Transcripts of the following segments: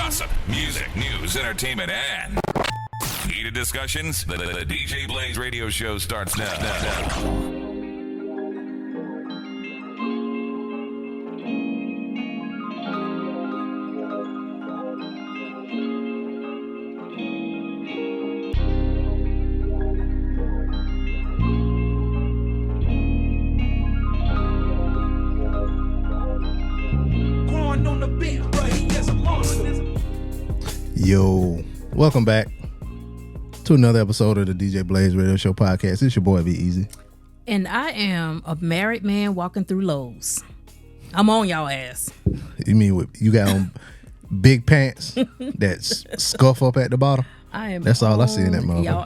gossip, music, news, entertainment, and heated discussions. The DJ Blaze radio show starts now. Yo, welcome back to another episode of the DJ Blaze Radio Show podcast. It's your boy Be Easy. And I am a married man walking through Lowe's. I'm on y'all ass. You mean you got on big pants that scuff up at the bottom? I am. That's all I see in that motherfucker. Y'all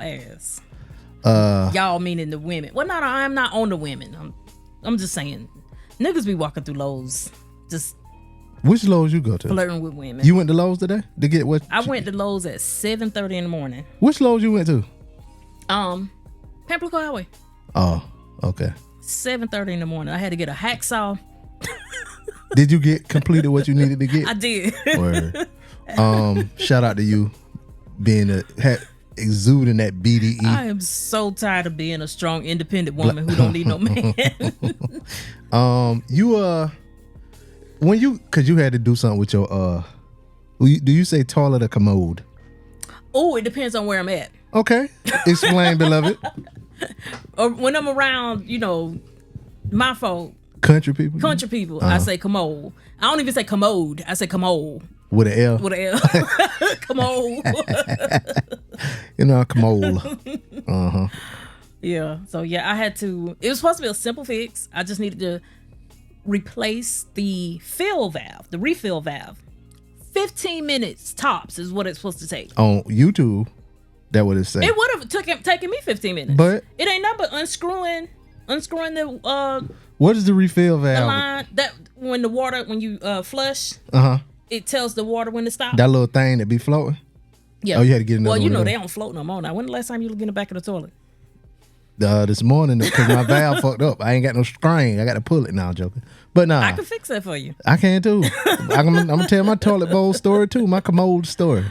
ass. Y'all meaning the women. Well, no, I'm not on the women. I'm just saying, niggas be walking through Lowe's just Which Lowe's you go to? flirting with women. You went to Lowe's today to get what? I went to Lowe's at 7:30 in the morning. Which Lowe's you went to? Pamplico Highway. Oh, okay. 7:30 in the morning. I had to get a hacksaw. Did you get completed what you needed to get? I did. Word. Shout out to you being exuding that BDE. I am so tired of being a strong, independent woman who don't need no man. Cause you had to do something with your do you say toilet or commode? Oh, it depends on where I'm at. Okay. Explain, beloved. Or when I'm around, my folk, Country people. I say commode. I don't even say commode. I say commode. With an L. With an L. Commode. Commode. Yeah. So yeah, I had to. It was supposed to be a simple fix. I just needed to replace the refill valve. 15 minutes tops is what it's supposed to take. On YouTube, that would have said. It would have taken me 15 minutes. But it ain't nothing but unscrewing the what is the refill valve? the line that when you flush, it tells the water when to stop. That little thing that be floating. Yeah. Oh, you had to get another one. Well, they don't float no more now. When the last time you looked in the back of the toilet? This morning, because my valve fucked up. I ain't got no string. I got to pull it now. I'm joking. But nah. I can fix that for you. I can too. I'm going to tell my toilet bowl story too. My commode story.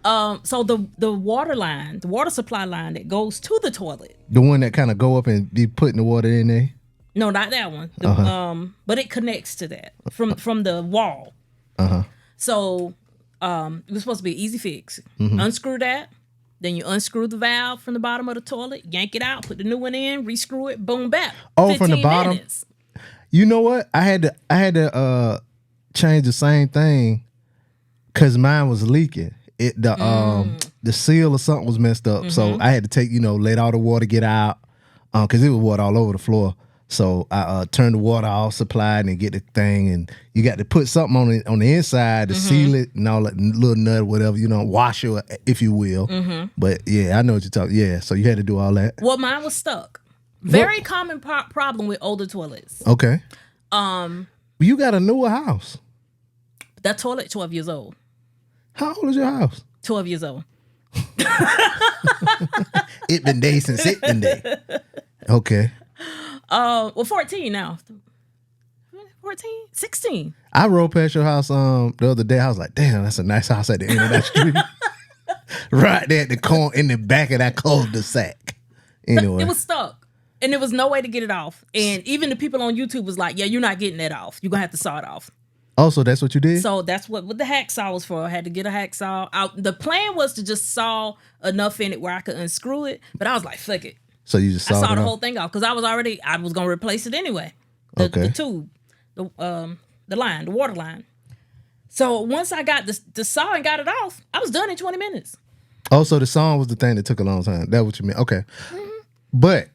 So the water line, the water supply line that goes to the toilet. The one that kind of go up and be putting the water in there? No, not that one. But it connects to that from the wall. So it was supposed to be an easy fix. Unscrew that. Then you unscrew the valve from the bottom of the toilet, yank it out, put the new one in, rescrew it, boom, back. Oh, from the bottom? Minutes. You know what? I had to change the same thing because mine was leaking. The seal or something was messed up. So I had to take, let all the water get out because it was water all over the floor. So I turned the water off, supplied, and get the thing. And you got to put something on the inside to seal it and all that little nut or whatever, wash it, if you will. But yeah, I know what you're talking. Yeah, so you had to do all that. Well, mine was stuck. Very common problem with older toilets. Okay. You got a newer house. That toilet, 12 years old. How old is your house? 12 years old. It been day since it been day. Okay. 14 now. 14? 16. I rode past your house the other day. I was like, damn, that's a nice house at the end of that street. Right there at the corner in the back of that cul-de-sac. Anyway. It was stuck. And there was no way to get it off. And even the people on YouTube was like, yeah, you're not getting that off. You're going to have to saw it off. Oh, so that's what you did? So that's what the hacksaw was for. I had to get a hacksaw. The plan was to just saw enough in it where I could unscrew it. But I was like, fuck it. So you just saw the whole thing off because I was going to replace it anyway. The tube, the line, the water line. So once I got the saw and got it off, I was done in 20 minutes. Oh, so the song was the thing that took a long time. That's what you meant. Okay. But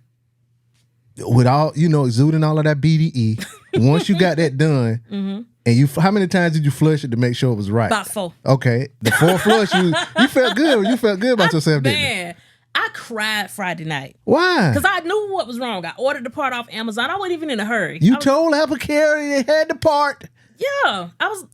with all, exuding all of that BDE, once you got that done, and how many times did you flush it to make sure it was right? About 4. Okay. The 4th flush, you felt good. You felt good about yourself, didn't you? Man. I cried Friday night. Why? Because I knew what was wrong. I ordered the part off Amazon. I wasn't even in a hurry. You told Apple Carrier they had the part. Yeah. I was...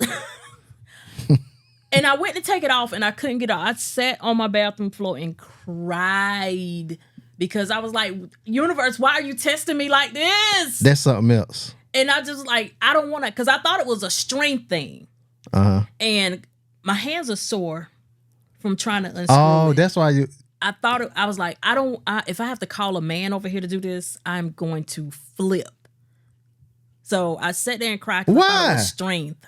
And I went to take it off and I couldn't get it off. I sat on my bathroom floor and cried because I was like, universe, why are you testing me like this? That's something else. And I just I don't want to, because I thought it was a strength thing. Uh-huh. And my hands are sore from trying to unscrew Oh, it. that's why you. I thought I was like, if I have to call a man over here to do this, I'm going to flip. So I sat there and cried because I thought it Why? was strength.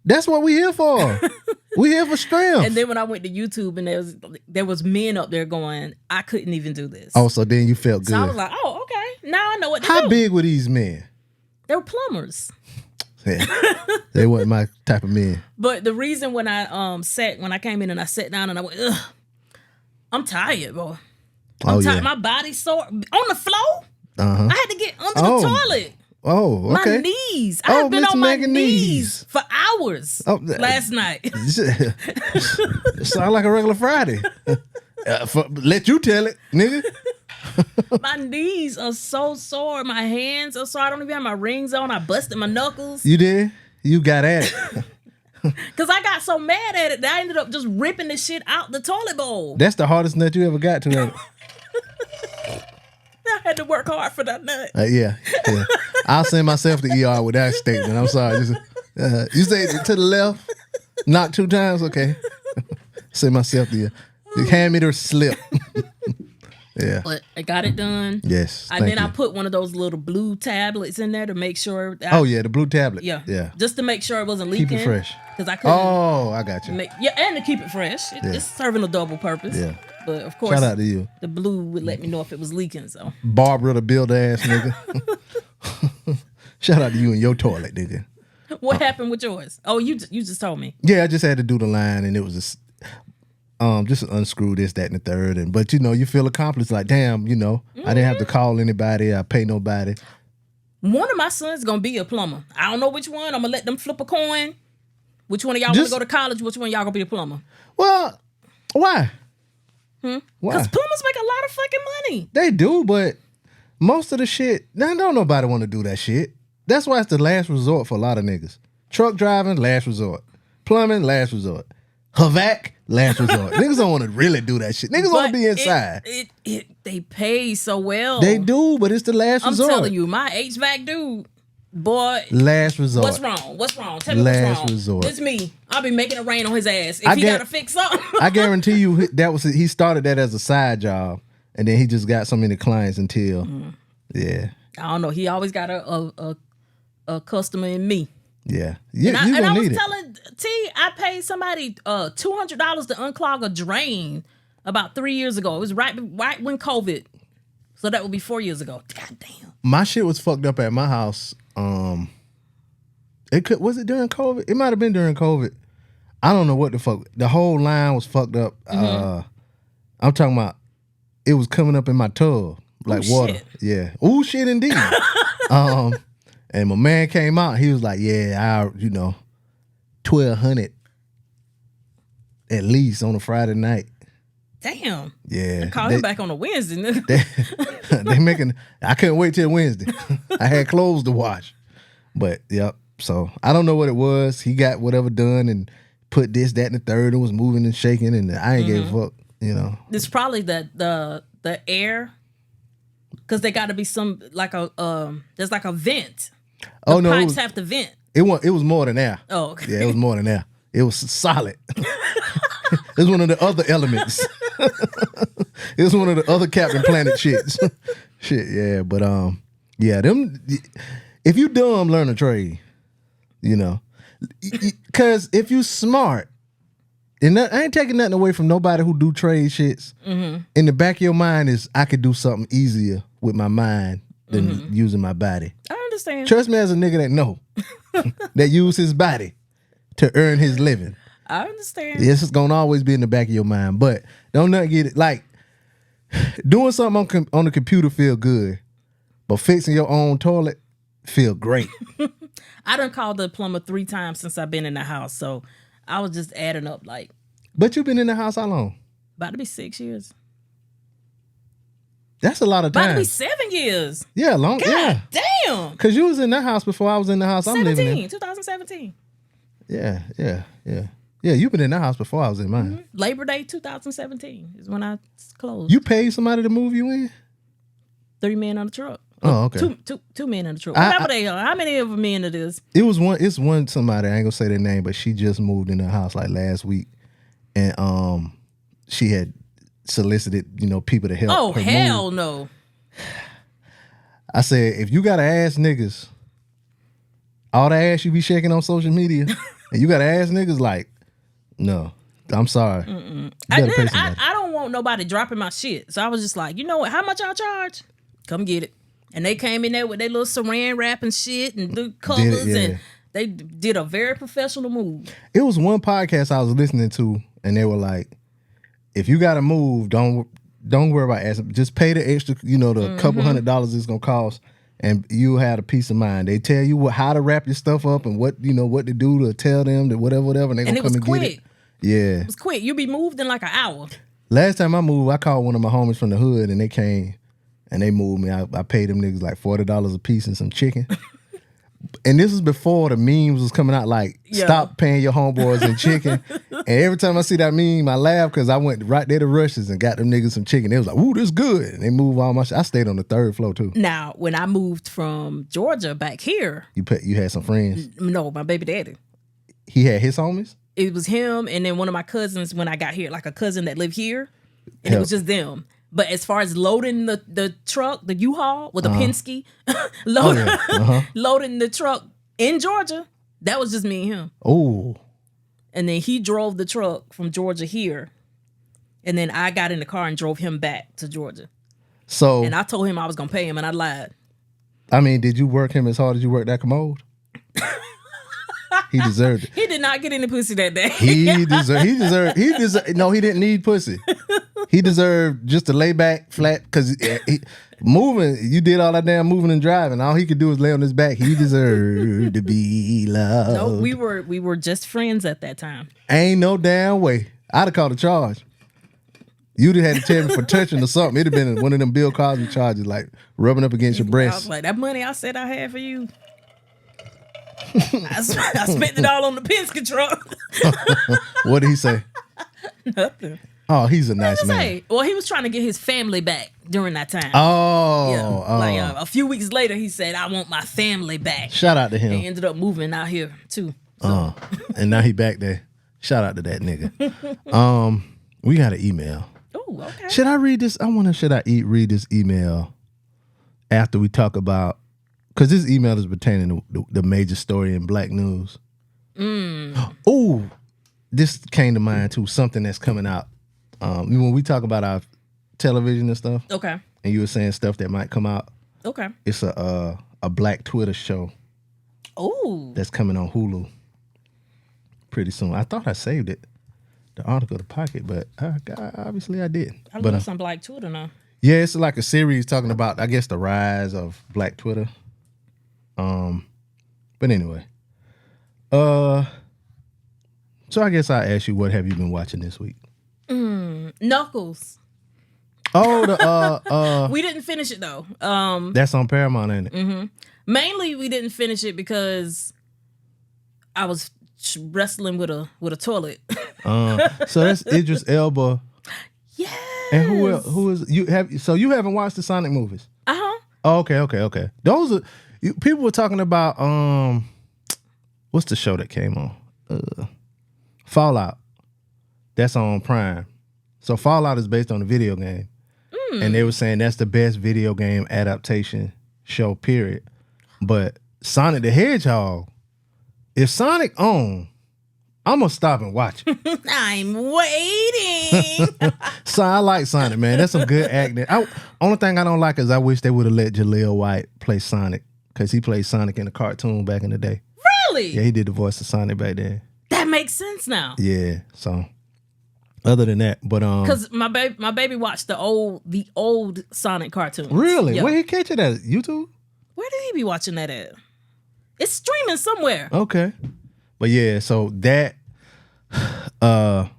That's what we here for. We here for strength. And then when I went to YouTube and there was men up there going, I couldn't even do this. Oh, so then you felt good. So I was like, oh, okay. Now I know what to How do. big were these men? They were plumbers. Yeah. They wasn't my type of men. But the reason when I came in and I sat down and I went, ugh, I'm tired, boy. I'm tired. My body's sore. On the floor? Uh-huh. I had to get under the toilet. Oh, okay. My knees. I had been Miss on my Megan knees for hours last night. It sound like a regular Friday. Let you tell it, nigga. My knees are so sore. My hands are sore. I don't even have my rings on. I busted my knuckles. You did? You got at it. Because I got so mad at it that I ended up just ripping the shit out the toilet bowl. That's the hardest nut you ever got to that. I had to work hard for that nut. Yeah. I'll send myself to ER with that statement. I'm sorry. You say to the left, knock 2 times? Okay. Send myself to you. Hand me the slip. Yeah. But I got it done. Yes. And then I put one of those little blue tablets in there to make sure. The blue tablet. Yeah. Just to make sure it wasn't leaking. Keep it fresh. Because I couldn't. Oh, I got you. And to keep it fresh. It's serving a double purpose. Yeah. But of course, shout out to you. The blue would let me know if it was leaking. So Barbara the builder ass nigga. Shout out to you and your toilet, nigga. What happened with yours? Oh, you just told me. Yeah, I just had to do the line, and it was just unscrew this, that, and the third. But you feel accomplished. Like, damn, I didn't have to call anybody. I pay nobody. One of my sons gonna be a plumber. I don't know which one. I'm gonna let them flip a coin. Which one of y'all want to go to college? Which one of y'all gonna be a plumber? Well, why? Why? Why? Because plumbers make a lot of fucking money. They do, but most of the shit, don't nobody want to do that shit. That's why it's the last resort for a lot of niggas. Truck driving, last resort. Plumbing, last resort. Havac, last resort. Niggas don't want to really do that shit. Niggas want to be inside. They pay so well. They do, but it's the last resort. I'm telling you, my HVAC dude, boy. Last resort. What's wrong? Tell me last what's wrong. Resort. It's me. I'll be making it rain on his ass if he got to fix something. I guarantee you he started that as a side job, and then he just got so many clients until, yeah. I don't know. He always got a customer in me. Yeah. I was telling T, I paid somebody $200 to unclog a drain about 3 years ago. It was right when COVID. So that would be 4 years ago. God damn. My shit was fucked up at my house. Was it during COVID? It might have been during COVID. I don't know what the fuck. The whole line was fucked up. I'm talking about it was coming up in my tub like water. Shit. Yeah. Ooh, shit indeed. And my man came out. He was like, "Yeah, $1,200 at least on a Friday night." Damn. Yeah. I called him back on a Wednesday. Nigga. They making. I couldn't wait till Wednesday. I had clothes to wash. But yep. So I don't know what it was. He got whatever done and put this, that, and the third, and was moving and shaking, and I ain't gave a fuck. It's probably the air, because they got to be some like there's like a vent. The pipes have to vent. It was more than air. Oh, okay. Yeah, it was more than air. It was solid. It was one of the other elements. It was one of the other Captain Planet shits. Shit, yeah, but them. If you dumb, learn a trade. Because if you smart, and I ain't taking nothing away from nobody who do trade shits. Mm-hmm. In the back of your mind is, I could do something easier with my mind than using my body. I understand. Trust me, as a nigga that know, that use his body to earn his living. I understand. This is gonna always be in the back of your mind, but don't nothing get it. Like doing something on the computer feel good, but fixing your own toilet feel great. I done called the plumber 3 times since I've been in the house, so I was just adding up like. But you've been in the house how long? About to be 6 years. That's a lot of time. About to be 7 years. Yeah, long. God yeah. damn. Because you was in that house before I was in the house I'm living in. 2017. Yeah. Yeah, you've been in that house before I was in mine. Mm-hmm. Labor Day 2017 is when I closed. You paid somebody to move you in? 3 men on the truck. Oh, okay. Two men in the truck. Whatever they are. How many of men it is? It was one. It's one somebody. I ain't gonna say their name, but she just moved in the house like last week, and she had solicited people to help. Oh her hell move. no! I said, if you gotta ask niggas, all the ass you be shaking on social media, and you gotta ask niggas like, no, I'm sorry. I don't want nobody dropping my shit. So I was just like, you know what? How much y'all charge? Come get it. And they came in there with their little saran wrap and shit and the covers, and they did a very professional move. It was one podcast I was listening to, and they were like, if you gotta move, don't worry about asking. Just pay the extra, the couple $100 it's gonna cost, and you have a peace of mind. They tell you how to wrap your stuff up and what to do to tell them that whatever, and they gonna come and get it. Yeah, it was quick. You be moved in like an hour. Last time I moved, I called one of my homies from the hood, and they came and they moved me. I paid them niggas like $40 a piece and some chicken. And this was before the memes was coming out like, stop paying your homeboys in chicken. And every time I see that meme, I laugh because I went right there to Rush's and got them niggas some chicken. They was like, ooh, this good. And they moved all my shit. I stayed on the 3rd floor too. Now, when I moved from Georgia back here. You had some friends? No, my baby daddy. He had his homies? It was him and then one of my cousins when I got here, like a cousin that lived here. And it was just them. But as far as loading the truck, the U-Haul with the Penske, loading the truck in Georgia, that was just me and him. Oh. And then he drove the truck from Georgia here. And then I got in the car and drove him back to Georgia. So. And I told him I was going to pay him and I lied. I mean, did you work him as hard as you worked that commode? He deserved it. He did not get any pussy that day. He deserved. No, he didn't need pussy. He deserved just to lay back flat because moving. You did all that damn moving and driving. All he could do was lay on his back. He deserved to be loved. No, we were just friends at that time. Ain't no damn way. I'd have called a charge. You'd have had to tell me for touching or something. It'd have been one of them Bill Cosby charges, like rubbing up against your breast. I was like, that money I said I had for you. I spent it all on the Penske truck. What did he say? Nothing. Oh, he's a nice man. Say, well, he was trying to get his family back during that time. Oh, a few weeks later, he said, "I want my family back." Shout out to him. He ended up moving out here too. So. And now he back there. Shout out to that nigga. We got an email. Oh, okay. Should I read this? Read this email after we talk about? Because this email is pertaining to the major story in Black news. Oh, this came to mind too. Something that's coming out. When we talk about our television and stuff. Okay. And you were saying stuff that might come out. Okay. It's a Black Twitter show. Oh. That's coming on Hulu pretty soon. I thought I saved it, the article to Pocket, but obviously I didn't. I love some Black Twitter now. Yeah, it's like a series talking about, I guess, the rise of Black Twitter. But anyway, so I guess I ask you, what have you been watching this week? Knuckles. Oh, we didn't finish it though. That's on Paramount, ain't it? Mm-hmm. Mainly, we didn't finish it because I was wrestling with a toilet. So that's Idris Elba. Yes. And who is you have? So you haven't watched the Sonic movies? Oh, okay. Those are people were talking about. What's the show that came on? Fallout. That's on Prime. So Fallout is based on a video game, and they were saying that's the best video game adaptation show. Period. But Sonic the Hedgehog, if Sonic on, I'm gonna stop and watch it. I'm waiting. So I like Sonic, man. That's some good acting. Only thing I don't like is I wish they would have let Jaleel White play Sonic, because he played Sonic in the cartoon back in the day. Really? Yeah, he did the voice of Sonic back then. That makes sense now. Yeah. So other than that, but because my baby watched the old Sonic cartoons. Really? Yeah. Where he catch it at? YouTube? Where did he be watching that at? It's streaming somewhere. Okay. But yeah, so that but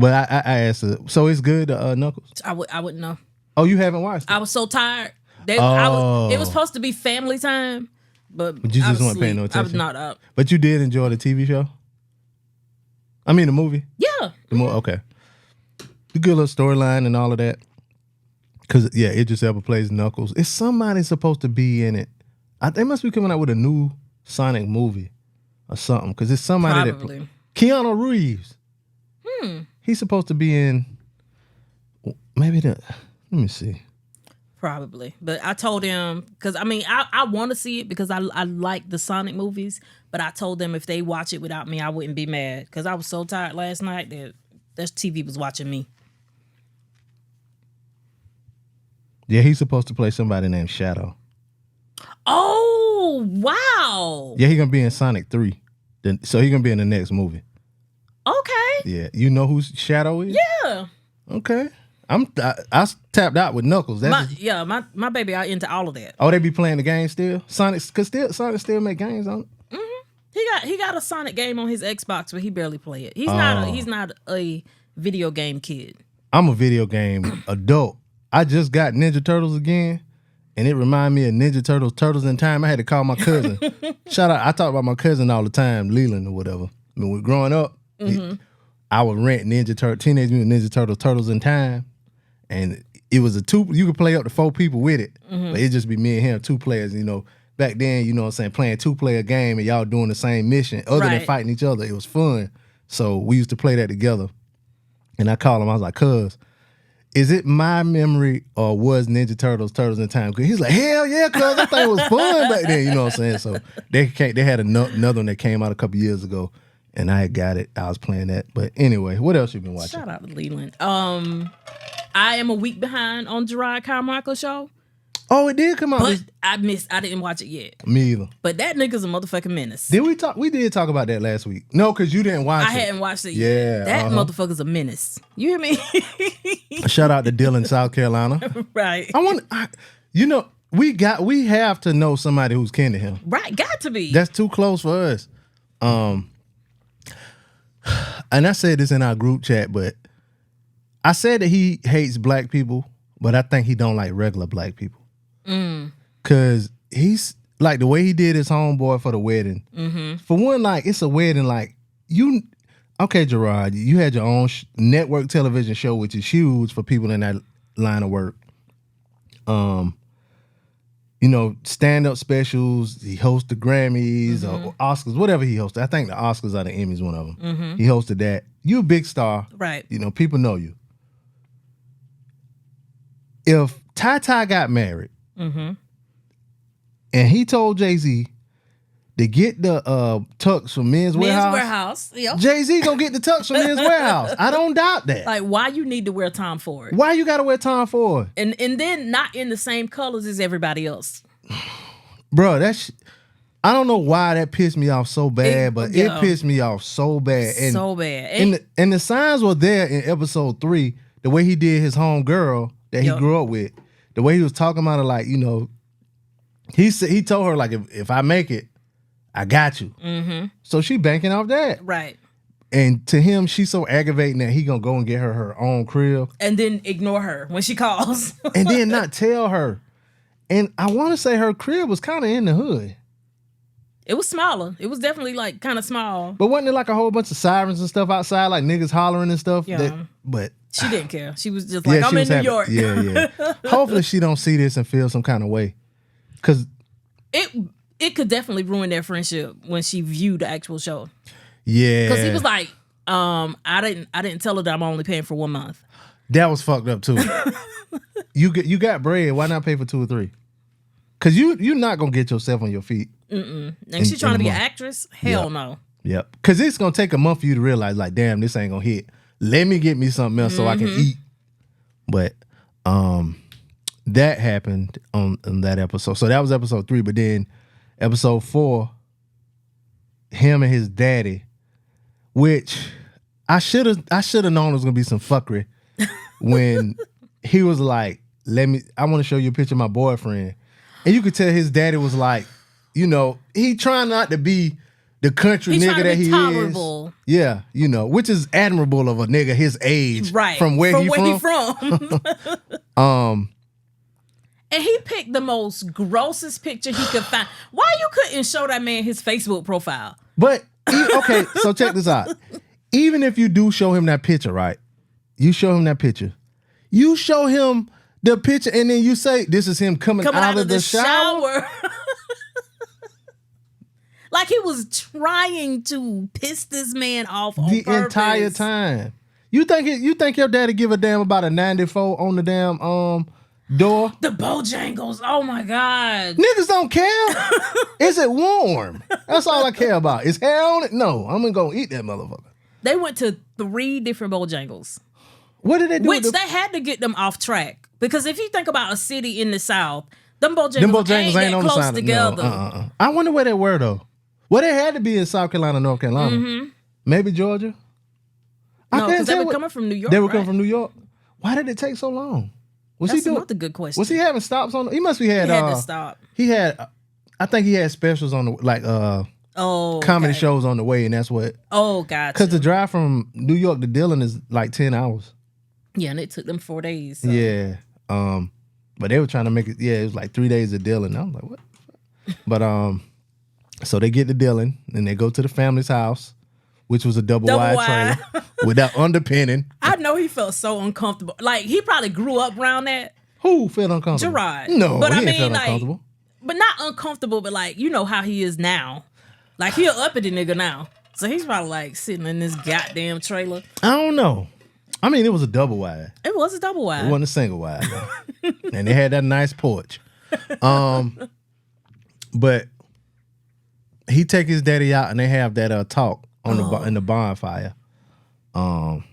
I asked her, so it's good, Knuckles? I wouldn't know. Oh, you haven't watched it? I was so tired. It was supposed to be family time, but you just weren't paying no attention. I was not up. But you did enjoy the TV show? I mean the movie? Yeah. The movie, okay. The good little storyline and all of that. Cause yeah, Idris Elba plays Knuckles. It's somebody supposed to be in it. They must be coming out with a new Sonic movie or something. Cause it's somebody Probably. that Keanu Reeves. He's supposed to be in. Maybe let me see. Probably. But I told him, because I mean, I want to see it because I like the Sonic movies, but I told them if they watch it without me, I wouldn't be mad because I was so tired last night that TV was watching me. Yeah, he's supposed to play somebody named Shadow. Oh, wow. Yeah, he's going to be in Sonic 3. So he's going to be in the next movie. Okay. Yeah. You know who Shadow is? Yeah. Okay. I tapped out with Knuckles. My baby are into all of that. Oh, they be playing the game still? Sonic still make games, don't it? He got a Sonic game on his Xbox, but he barely play it. He's not a video game kid. I'm a video game adult. I just got Ninja Turtles again, and it reminded me of Ninja Turtles in Time. I had to call my cousin. Shout out! I talk about my cousin all the time, Leland or whatever. When we growing up, I would rent Teenage Mutant Ninja Turtles in Time, and it was you could play up to 4 people with it, but it'd just be me and him, 2 players. You know, back then, you know what I'm saying, playing 2-player game and y'all doing the same mission, other than fighting each other. It was fun. So we used to play that together. And I called him. I was like, "Cuz, is it my memory or was Ninja Turtles in Time?" Because he's like, "Hell yeah, cuz I thought it was fun back then." You know what I'm saying? So they had another one that came out a couple years ago, and I had got it. I was playing that. But anyway, what else you been watching? Shout out to Leland. I am a week behind on Gerard Carmichael show. Oh, it did come out. But I didn't watch it yet. Me either. But that nigga's a motherfucking menace. Did we talk? We did talk about that last week. No, because you didn't watch it. I hadn't watched it Yeah, yet. That motherfucker's a menace. You hear me? Shout out to Dillon, South Carolina. Right. We have to know somebody who's kin to him. Right, got to be. That's too close for us. And I said this in our group chat, but I said that he hates black people, but I think he don't like regular black people. Cause he's like the way he did his homeboy for the wedding. For one, like it's a wedding, like okay, Gerard, you had your own network television show, which is huge for people in that line of work. You know, stand-up specials. He hosts the Grammys or Oscars, whatever he hosted. I think the Oscars are the Emmys, one of them. He hosted that. You a big star. Right. You know, people know you. If Ty got married and he told Jay-Z to get the tux from Men's Warehouse. Yep. Jay-Z gonna get the tux from Men's Warehouse. I don't doubt that. Like, why you need to wear Tom Ford? Why you gotta wear Tom Ford? And then not in the same colors as everybody else. Bro, I don't know why that pissed me off so bad, but it pissed me off so bad. And, so bad. And the signs were there in episode 3, the way he did his home girl that he grew up with, the way he was talking about her, like, you know, he told her, like, if I make it, I got you. So she banking off that. Right. And to him, she's so aggravating that he gonna go and get her own crib. And then ignore her when she calls. And then not tell her. And I want to say her crib was kind of in the hood. It was smaller. It was definitely like kind of small. But wasn't it like a whole bunch of sirens and stuff outside, like niggas hollering and stuff? Yeah. But she didn't care. She was just like, I'm in New York. Yeah. Hopefully she don't see this and feel some kind of way. Because it could definitely ruin their friendship when she viewed the actual show. Yeah. Because he was like, I didn't tell her that I'm only paying for 1 month. That was fucked up too. You got bread. Why not pay for 2 or 3? Because you're not going to get yourself on your feet. And she's trying to be an actress? Hell no. Yep. Because it's going to take a month for you to realize, like, damn, this ain't going to hit. Let me get me something else so I can eat. But that happened on that episode. So that was episode 3. But then episode 4, him and his daddy, which I should have known it was going to be some fuckery when he was like, I want to show you a picture of my boyfriend. And you could tell his daddy was like, you know, he trying not to be the country nigga that he tolerable. Is. Yeah, you know, which is admirable of a nigga his age. Right. From where he from. And he picked the most grossest picture he could find. Why you couldn't show that man his Facebook profile? But, okay, so check this out. Even if you do show him that picture, right? You show him that picture. You show him the picture, and then you say this is him coming out of the shower. Like he was trying to piss this man off on the purpose. entire time. You think your daddy give a damn about a 94 on the damn door? The Bojangles. Oh my God. Niggas don't care. Is it warm? That's all I care about. Is hair on it? No, I'm gonna eat that motherfucker. They went to 3 different Bojangles. What did they do? Which they had to get them off track. Because if you think about a city in the South, them Bojangles ain't that on the close side together. No, I wonder where they were though. Well, they had to be in South Carolina, North Carolina. Maybe Georgia. No, because they were coming from New York. They were coming from New York. Why did it take so long? That's another good question. Was he having stops on? He must be had. He had to stop. He had. I think he had specials on the comedy shows on the way, and that's what. Oh, gotcha. Because the drive from New York to Dillon is like 10 hours. Yeah, and it took them 4 days. So. Yeah. But they were trying to make it. Yeah, it was like 3 days of Dillon. I was like, what? But so they get to Dillon and they go to the family's house, which was a double wide trailer with that underpinning. I know he felt so uncomfortable. Like he probably grew up around that. Who felt uncomfortable? Gerard. No, but he I mean, felt like, uncomfortable. But not uncomfortable, but like you know how he is now. Like he a uppity nigga now, so he's probably like sitting in this goddamn trailer. I don't know. I mean, it was a double wide. It was a double wide. It wasn't a single wide, though. And they had that nice porch. But he take his daddy out and they have that talk on in the bonfire. I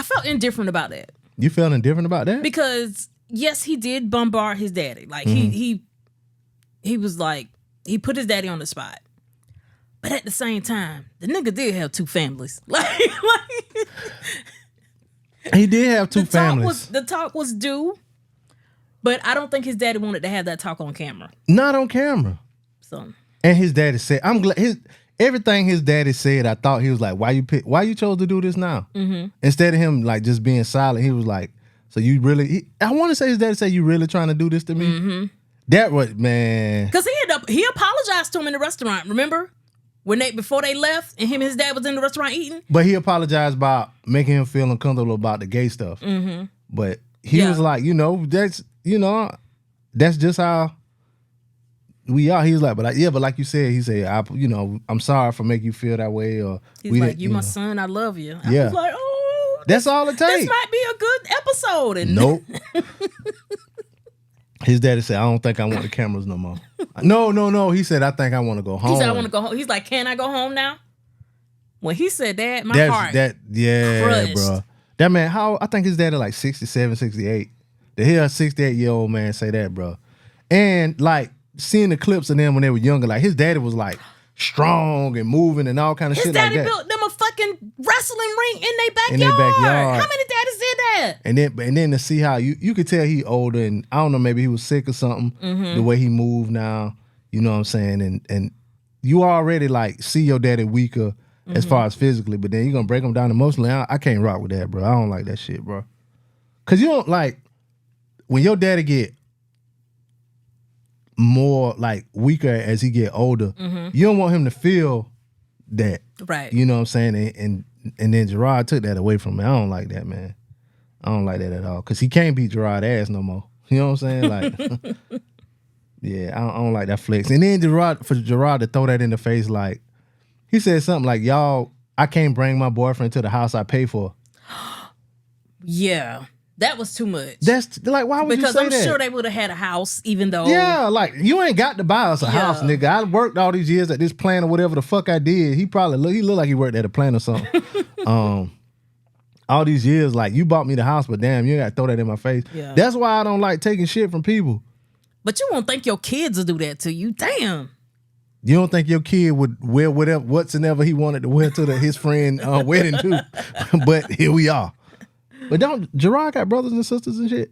felt indifferent about that. You felt indifferent about that? Because yes, he did bombard his daddy. Like he was like he put his daddy on the spot. But at the same time, the nigga did have 2 families. Like he did have 2 families. The talk was due, but I don't think his daddy wanted to have that talk on camera. Not on camera. So, and his daddy said, "I'm glad." Everything his daddy said, I thought he was like, "Why you chose to do this now?" Mm-hmm. Instead of him like just being silent, he was like, "So you really?" I want to say his daddy said, "You really trying to do this to me?" Mm-hmm. That was man. Because he apologized to him in the restaurant. Remember? Before they left and his dad was in the restaurant eating. But he apologized about making him feel uncomfortable about the gay stuff. Mm-hmm. But he was like, that's just how we are. He was like, but like you said, he said, I'm sorry for making you feel that way. Or he's like, you my son, I love you. I was like, that's all it takes. This might be a good episode. And nope. His daddy said, I don't think I want the cameras no more. No. He said, I think I want to go home. He said, I want to go home. He's like, can I go home now? When he said that, my heart crushed. Bro. That man, I think his daddy like 67, 68. To hear a 68-year-old man say that, bro. And like seeing the clips of them when they were younger, like his daddy was like strong and moving and all kind of shit like that. His daddy built them a fucking wrestling ring in their backyard. How many daddies did that? And then to see how you could tell he older and I don't know, maybe he was sick or something. Mm-hmm. The way he moved now, you know what I'm saying? And you already like see your daddy weaker as far as physically, but then you're gonna break him down emotionally. I can't rock with that, bro. I don't like that shit, bro. Cause you don't like when your daddy get more like weaker as he get older, you don't want him to feel that. Right. You know what I'm saying? And then Gerard took that away from me. I don't like that, man. I don't like that at all. Cause he can't beat Gerard ass no more. You know what I'm saying? Like yeah, I don't like that flex. And then for Gerard to throw that in the face, like he said something like, y'all, I can't bring my boyfriend to the house I pay for. Yeah. That was too much. That's like, why would you say that? Because I'm sure they would have had a house, even though. Yeah, like you ain't got to buy us a house, nigga. I worked all these years at this plant or whatever the fuck I did. He looked like he worked at a plant or something. All these years, like you bought me the house, but damn, you got to throw that in my face. Yeah. That's why I don't like taking shit from people. But you won't think your kids will do that to you. Damn. You don't think your kid would wear whatsoever he wanted to wear to his friend wedding too? But here we are. But Gerard got brothers and sisters and shit?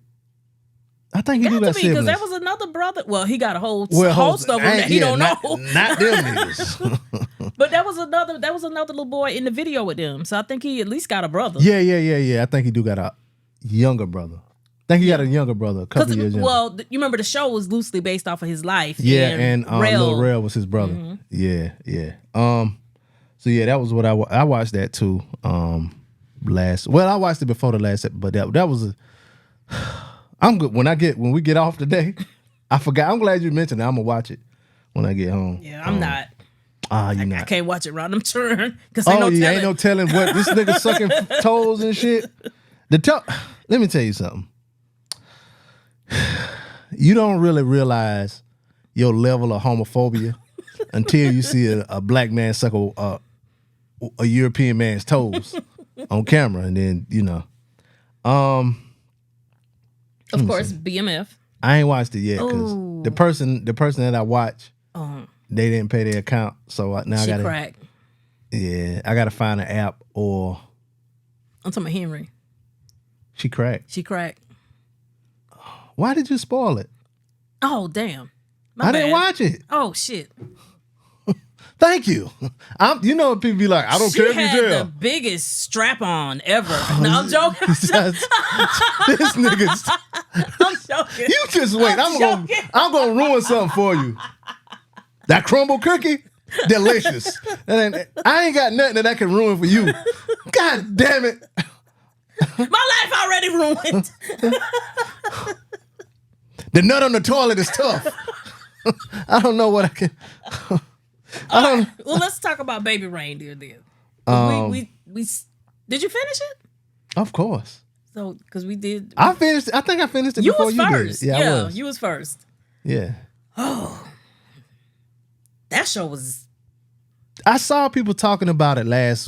I think he do got siblings. Because there was another brother. Well, he got a whole host of them that he don't know. Not them niggas. But there was another little boy in the video with them. So I think he at least got a brother. Yeah. I think he do got a younger brother. I think he got a younger brother, a couple years younger. Well, you remember the show was loosely based off of his life. Yeah, and Lil Rel was his brother. Mm-hmm. Yeah. So yeah, that was what I watched that too. last. Well, I watched it before the last episode, but that was. I'm good when we get off today. I forgot. I'm glad you mentioned it. I'm gonna watch it when I get home. Yeah, I'm not. You're not. I can't watch it around them churn because Ain't no telling what this nigga sucking toes and shit. Let me tell you something. You don't really realize your level of homophobia until you see a black man suck a European man's toes on camera, and then Of course, BMF. I ain't watched it yet because the person that I watch, they didn't pay their account, so now I gotta crack. Yeah, I gotta find an app or. I'm talking about Henry. She cracked. She cracked. Why did you spoil it? Oh damn! I didn't watch it. Oh shit! Thank you. People be like, I don't care if you had tell. the biggest strap on ever. No, I'm joking. This nigga's. I'm joking. You just wait. I'm gonna ruin something for you. That crumble cookie, delicious. I ain't got nothing that I can ruin for you. God damn it. My life already ruined. The nut on the toilet is tough. I don't know what I can. Well, let's talk about Baby Reindeer then. We did you finish it? Of course. So because we did. I finished. I think I finished it before you first. did. Yeah, I was. You was first. Yeah. Oh, that show was. I saw people talking about it last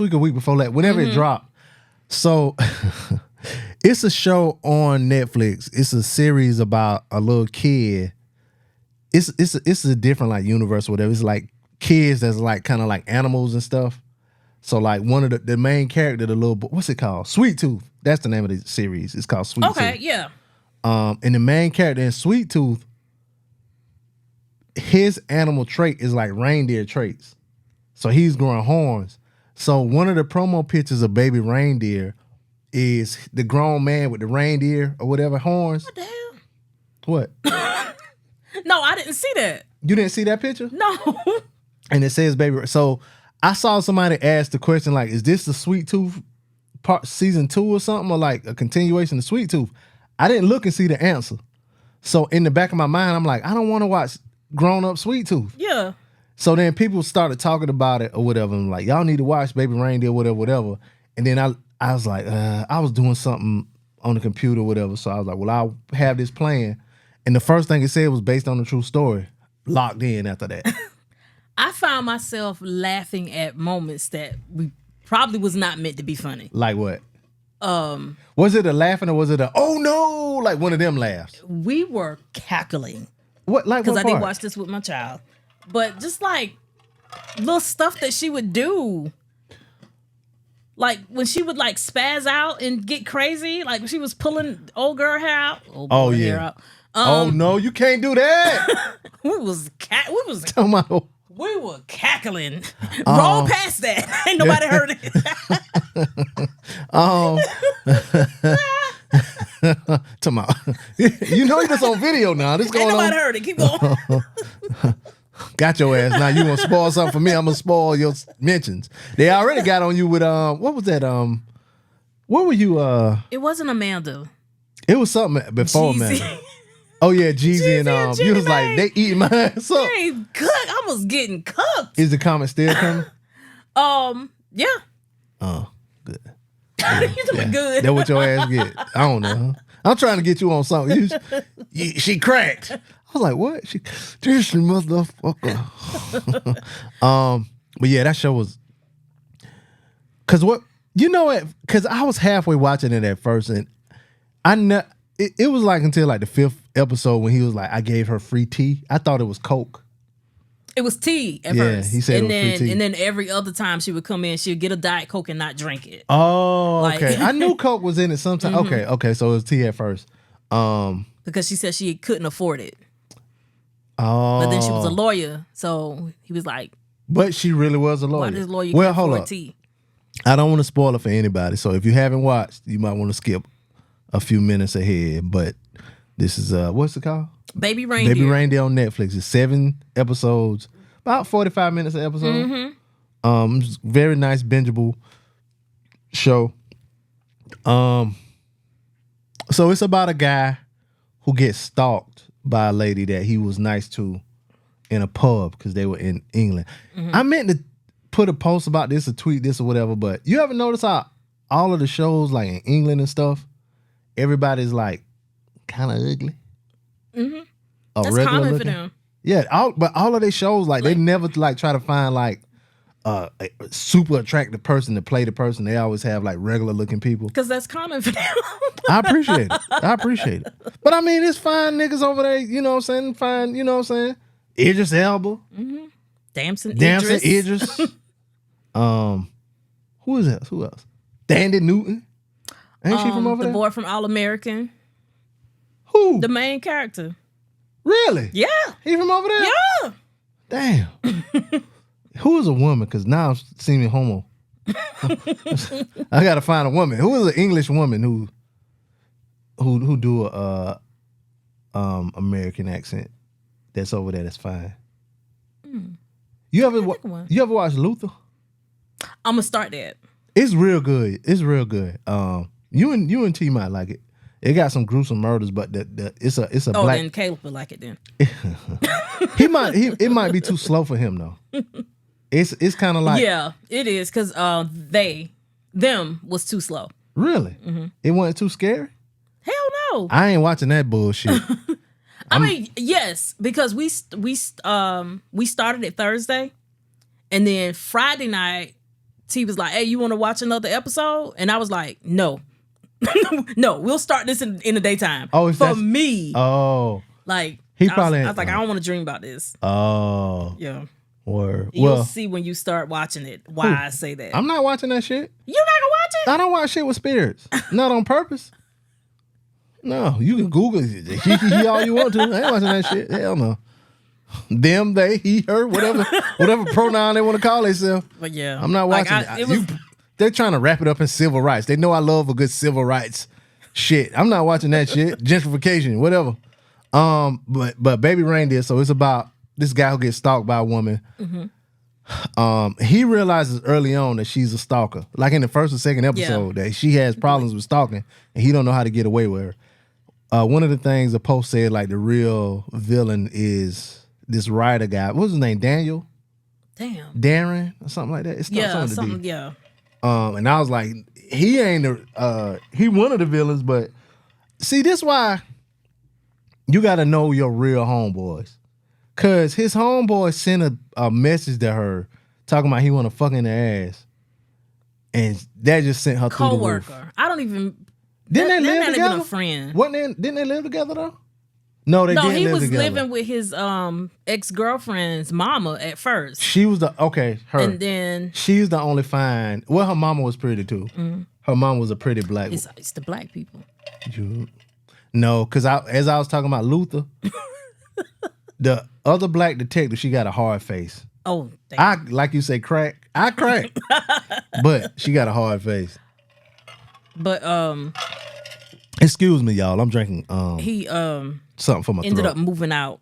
week or week before that, whenever it dropped. So it's a show on Netflix. It's a series about a little kid. It's a different like universe or whatever. It's like kids that's like kind of like animals and stuff. So like one of the main character, the little boy, what's it called? Sweet Tooth. That's the name of the series. It's called Sweet Tooth. Okay, yeah. And the main character in Sweet Tooth, his animal trait is like reindeer traits. So he's growing horns. So one of the promo pictures of Baby Reindeer is the grown man with the reindeer or whatever horns. What the hell? What? No, I didn't see that. You didn't see that picture? No. And it says Baby. So I saw somebody ask the question like, is this the Sweet Tooth part season 2 or something, or like a continuation of Sweet Tooth? I didn't look and see the answer. So in the back of my mind, I'm like, I don't want to watch grown up Sweet Tooth. Yeah. So then people started talking about it or whatever. I'm like, y'all need to watch Baby Reindeer, whatever. And then I was like, I was doing something on the computer or whatever. So I was like, well, I'll have this playing. And the first thing it said was based on a true story. Locked in after that. I found myself laughing at moments that we probably was not meant to be funny. Like what? Was it a laughing or was it a, oh no, like one of them laughs? We were cackling. What, like what Because I part? didn't watch this with my child. But just like little stuff that she would do. Like when she would like spaz out and get crazy, like when she was pulling old girl hair out. Hair out. Oh no, you can't do that. we was Talking about, we were cackling. Roll past that. Ain't nobody heard it. Talking about, you know this on video now. This going Ain't nobody on. heard it. Keep going. Got your ass. Now you want to spoil something for me? I'm gonna spoil your mentions. They already got on you with what was that? What were you? It wasn't Amanda. It was something before Jeezy. man. Oh yeah, Jeezy and you Jeannie was like, Mae. they eating my ass up. They ain't cooked. I was getting cooked. Is the comment still coming? Yeah. Oh, good. You doing good. That's what your ass get. I don't know. Huh? I'm trying to get you on something. She cracked. I was like, what? This motherfucker. But yeah, that show was. Cause what Cause I was halfway watching it at first, and it was like until like the 5th episode when he was like, I gave her free tea. I thought it was Coke. It was tea at Yeah, first. he said it was free tea. And then every other time she would come in, she would get a Diet Coke and not drink it. Oh, Like- okay. I knew Coke was in it sometime. Okay. So it was tea at first. Because she said she couldn't afford it. Oh, But then she was a lawyer. So he was like, but she really was a lawyer. why does lawyer Well, can't hold afford up. tea? I don't want to spoil it for anybody. So if you haven't watched, you might want to skip a few minutes ahead. But this is what's it called? Baby Reindeer. Baby Reindeer on Netflix. It's 7 episodes, about 45 minutes an episode. It's very nice, bingeable. show. So it's about a guy who gets stalked by a lady that he was nice to in a pub because they were in England. I meant to put a post about this or tweet this or whatever, but you ever notice how all of the shows like in England and stuff, everybody's like kind of ugly? Mm-hmm. Or That's regular common looking? for them. Yeah, all of their shows, like they never like try to find like a super attractive person to play the person. They always have like regular looking people. Because that's common for them. I appreciate it. But I mean, it's fine niggas over there, you know what I'm saying? Fine, you know what I'm saying? Idris Elba. Damson Idris. Who is that? Who else? Dandy Newton. Ain't she from over the there? boy from All American. Who? The main character. Really? Yeah. He from over there? Yeah. Damn. Who is a woman? Because now I'm seeming homo. I gotta find a woman. Who is an English woman who do a American accent that's over there that's fine? You ever watch Luther? I'm gonna start that. It's real good. You and T might like it. It got some gruesome murders, but it's a Oh, black. then Caleb would like it then. It might be too slow for him though. It's kind of like, Yeah, it is because them was too slow. really? It wasn't too scary. Hell no. I ain't watching that bullshit. I mean, yes, because we started it Thursday, and then Friday night, T was like, "Hey, you want to watch another episode?" And I was like, "No, no, we'll start this in the daytime." Oh, for me, Oh, like he I probably. was like, I don't want to dream about this. Oh, Yeah, word. you'll Well, see when you start watching it why I say that. I'm not watching that shit. You're not gonna watch it? I don't watch shit with spirits. Not on purpose. No, you can Google it. He all you want to. I ain't watching that shit. Hell no. Them, they, he, her, whatever pronoun they want to call themselves. But yeah, I'm not like, watching it. They're trying to wrap it up in civil rights. They know I love a good civil rights shit. I'm not watching that shit. Gentrification, whatever. But Baby Reindeer, so it's about this guy who gets stalked by a woman. He realizes early on that she's a stalker. Like in the first or second episode, that she has problems with stalking and he don't know how to get away with her. One of the things the post said, like the real villain is this writer guy. What was his name? Daniel? Damn. Darren or something like that. It's Yeah, something to do. yeah. And I was like, he ain't he one of the villains, but see, this why you gotta know your real homeboys. Cause his homeboy sent a message to her talking about he wanna fuck in her ass. And that just sent her through the roof. Coworker. I don't even. Didn't they live they're not together? even a friend. Didn't they live together though? No, they didn't he live was together. living with his ex-girlfriend's mama at first. She was her. And then She's the only fine. Well, her mama was pretty too. Her mom was a pretty black woman. it's the black people. No, because as I was talking about Luther, the other black detective, she got a hard face. Oh, damn. Like you say, crack. I crack. But she got a hard face. But Excuse me, y'all. I'm drinking he something for my ended throat. up moving out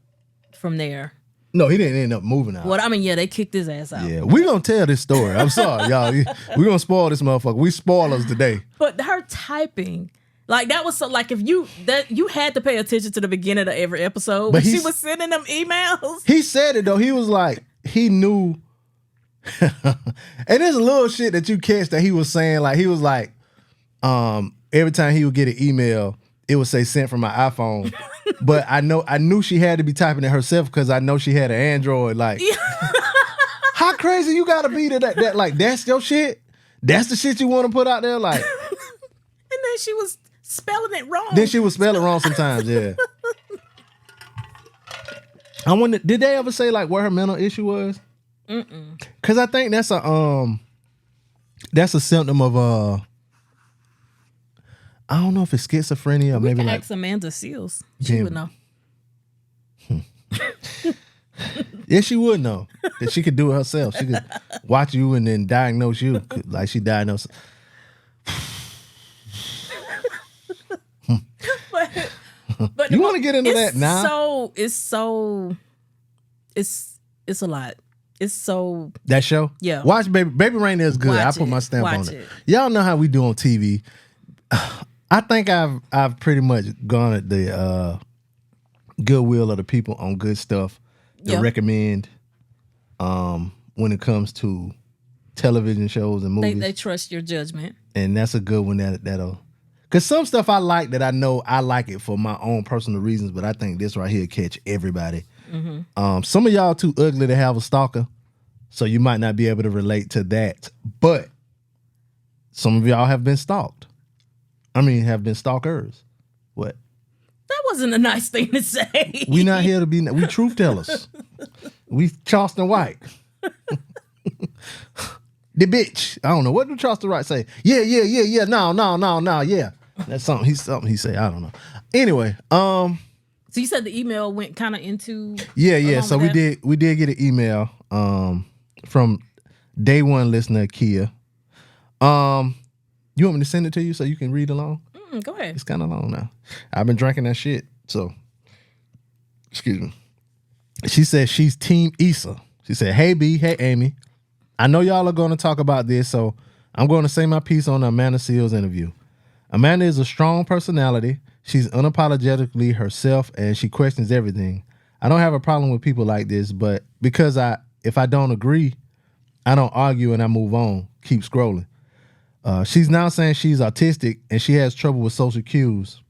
from there. No, he didn't end up moving out. Well, I mean, yeah, they kicked his ass out. Yeah, we gonna tell this story. I'm sorry, y'all. We gonna spoil this motherfucker. We spoilers today. But her typing, like that was so like if you had to pay attention to the beginning of every episode But when she was sending them emails. He said it though. He was like, he knew. And there's a little shit that you catch that he was saying. Like he was like, every time he would get an email, it would say sent from my iPhone. But I knew she had to be typing it herself because I know she had an Android. Like, how crazy you gotta be to that? Like, that's your shit. That's the shit you want to put out there. Like, And then she was spelling it wrong. then she would spell it wrong sometimes. Yeah. I wonder, did they ever say like what her mental issue was? Because I think that's a symptom of I don't know if it's schizophrenia or we maybe can like ask Amanda Seals. She Yeah. would know. yeah, she would know that she could do it herself. She could watch you and then diagnose you like she diagnosed. But You want to get into that now? It's a lot. It's so That show? Yeah. Watch Baby Reindeer is good. Watch I put my it. stamp Watch on it. it. Y'all know how we do on TV. I think I've pretty much gone at the goodwill of the people on good stuff to Yeah. recommend when it comes to television shows and movies. they trust your judgment. And that's a good one that'll. Because some stuff I like that I know I like it for my own personal reasons, but I think this right here catch everybody. Some of y'all too ugly to have a stalker, so you might not be able to relate to that. But some of y'all have been stalked. I mean, have been stalkers. What? That wasn't a nice thing to say. We not here to be. We truth tellers. We Charleston White. The bitch. I don't know. What did Charleston White say? Yeah. No. Yeah. That's something he say. I don't know. Anyway, So you said the email went kind of into yeah. So along with we did get an email from day one listener Kia. You want me to send it to you so you can read along? Go ahead. It's kind of long now. I've been drinking that shit. So, excuse me. She said she's Team Issa. She said, "Hey B, hey Amy. I know y'all are going to talk about this, so I'm going to say my piece on the Amanda Seales interview. Amanda is a strong personality. She's unapologetically herself, and she questions everything. I don't have a problem with people like this, but because if I don't agree, I don't argue and I move on. Keep scrolling. She's now saying she's autistic and she has trouble with social cues.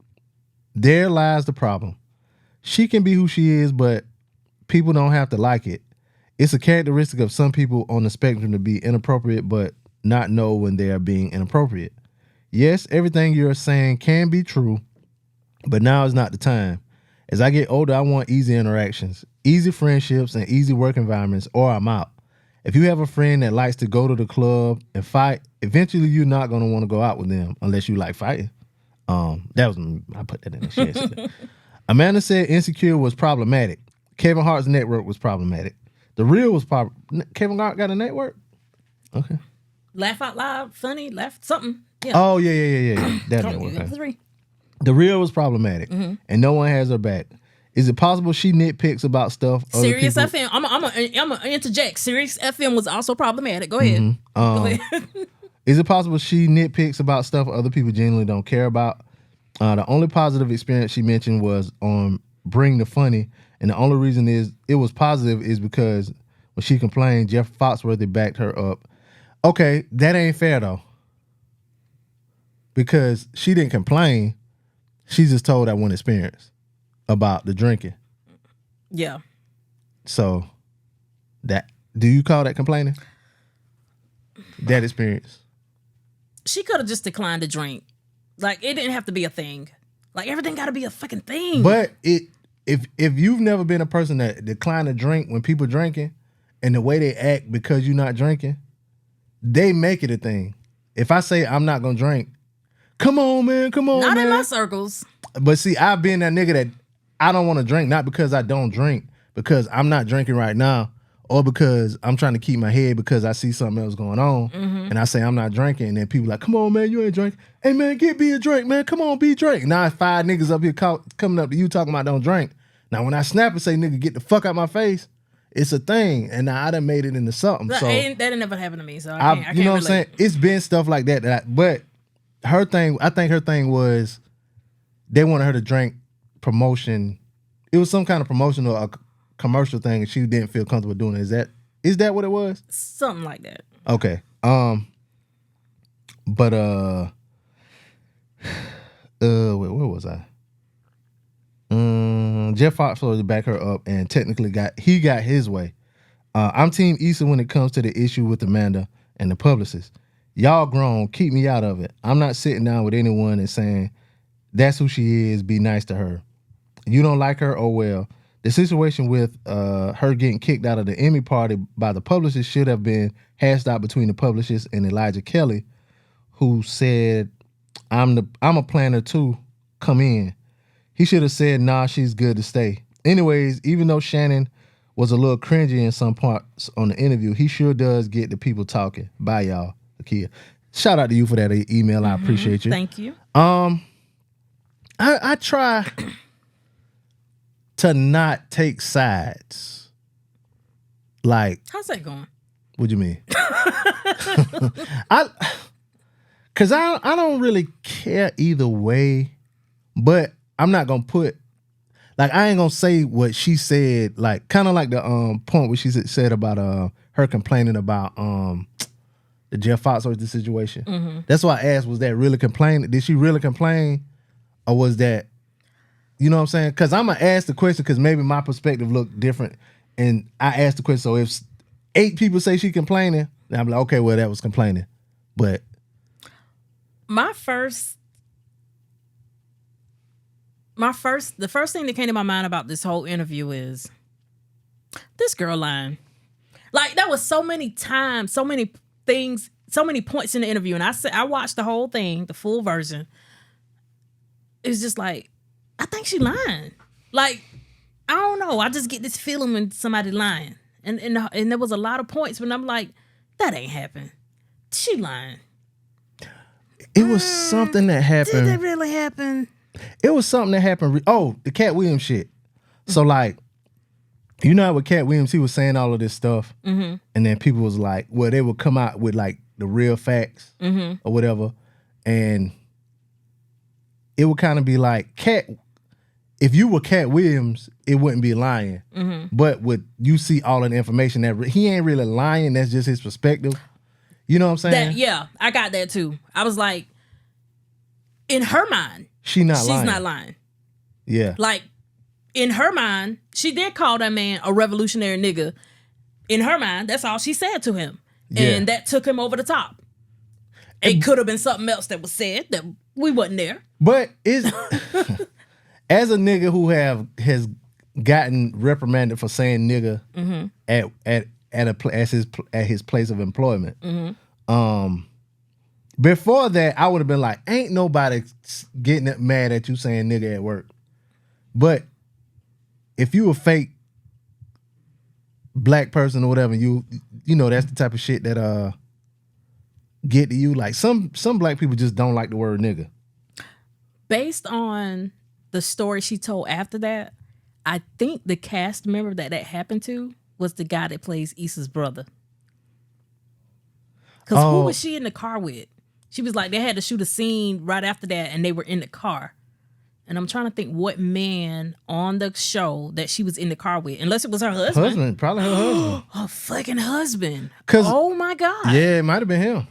There lies the problem. She can be who she is, but people don't have to like it. It's a characteristic of some people on the spectrum to be inappropriate, but not know when they are being inappropriate. Yes, everything you're saying can be true, but now is not the time. As I get older, I want easy interactions, easy friendships, and easy work environments, or I'm out. If you have a friend that likes to go to the club and fight, eventually you're not going to want to go out with them unless you like fighting. That was I put that in the shit. Amanda said Insecure was problematic. Kevin Hart's network was problematic. The Real was Kevin Hart got a network? Okay. Laugh Out Loud, funny, laugh something. Yeah. Oh, yeah. That network. Okay. 3. The Real was problematic, and no one has her back. Is it possible she nitpicks about stuff? Sirius FM. I'm gonna interject. Sirius FM was also problematic. Go ahead. Go ahead. Is it possible she nitpicks about stuff other people genuinely don't care about? The only positive experience she mentioned was on Bring the Funny, and the only reason it was positive is because when she complained, Jeff Foxworthy backed her up. Okay, that ain't fair though, because she didn't complain. She just told that one experience about the drinking. Yeah. So, do you call that complaining? That experience. She could have just declined to drink. Like, it didn't have to be a thing. Like, everything got to be a fucking thing. But if you've never been a person that declined to drink when people drinking, and the way they act because you're not drinking, they make it a thing. If I say I'm not gonna drink, come on, man. Not in my circles. But see, I've been that nigga that I don't want to drink, not because I don't drink, because I'm not drinking right now, or because I'm trying to keep my head because I see something else going on, and I say I'm not drinking, and then people like, come on, man, you ain't drinking. Hey, man, get B a drink, man. Come on, B drink. Now 5 niggas up here coming up to you talking about don't drink. Now when I snap and say, nigga, get the fuck out my face, it's a thing, and now I done made it into something. That so ain't never happened to me, so I can't you know what I'm relate. saying? It's been stuff like that. But her thing, I think her thing was they wanted her to drink promotion. It was some kind of promotion or a commercial thing, and she didn't feel comfortable doing it. Is that what it was? Something like that. Okay. But wait, where was I? Jeff Foxworthy backed her up and technically got his way. I'm Team Issa when it comes to the issue with Amanda and the publicist. Y'all grown, keep me out of it. I'm not sitting down with anyone and saying that's who she is, be nice to her. You don't like her, oh well. The situation with her getting kicked out of the Emmy party by the publicist should have been hashed out between the publicist and Elijah Kelly, who said, I'm a planner too, come in. He should have said, nah, she's good to stay. Anyways, even though Shannon was a little cringy in some parts on the interview, he sure does get the people talking. Bye, y'all. Akia. Shout out to you for that email. I appreciate you. Thank you. I try to not take sides. Like, How's that going? what do you mean? Cause I don't really care either way, but I'm not gonna put, like, I ain't gonna say what she said, like, kind of like the point where she said about her complaining about the Jeff Foxworthy situation. Mm-hmm. That's why I asked, was that really complaining? Did she really complain, or was that, you know what I'm saying? Because I'm gonna ask the question because maybe my perspective looked different, and I asked the question. So if 8 people say she complaining, then I'm like, okay, well, that was complaining. But the first thing that came to my mind about this whole interview is this girl lying. Like, there was so many times, so many things, so many points in the interview, and I watched the whole thing, the full version. It was just like, I think she lying. Like, I don't know. I just get this feeling when somebody lying. And there was a lot of points when I'm like, that ain't happened. She lying. it was something that happened. Did it really happen? It was something that happened. Oh, the Cat Williams shit. So, like, you know how with Cat Williams, he was saying all of this stuff, and then people was like, well, they would come out with, like, the real facts or whatever, and it would kind of be like, if you were Cat Williams, it wouldn't be lying. But with you see all of the information that he ain't really lying, that's just his perspective. You know what I'm saying? Yeah, I got that too. I was like, in her mind, she's not lying. Yeah. Like, in her mind, she did call that man a revolutionary nigga. In her mind, that's all she said to him. Yeah. And that took him over the top. It could have been something else that was said that we wasn't there. But is as a nigga who has gotten reprimanded for saying nigga at his place of employment. Before that, I would have been like, ain't nobody getting mad at you saying nigga at work. But if you a fake black person or whatever, you know that's the type of shit that get to you. Like some black people just don't like the word nigga. Based on the story she told after that, I think the cast member that happened to was the guy that plays Issa's brother. Because who was she in the car with? She was like, they had to shoot a scene right after that, and they were in the car. And I'm trying to think what man on the show that she was in the car with, unless it was her husband. Probably her husband. Her fucking husband. 'Cause- Oh my God. Yeah, it might have been him.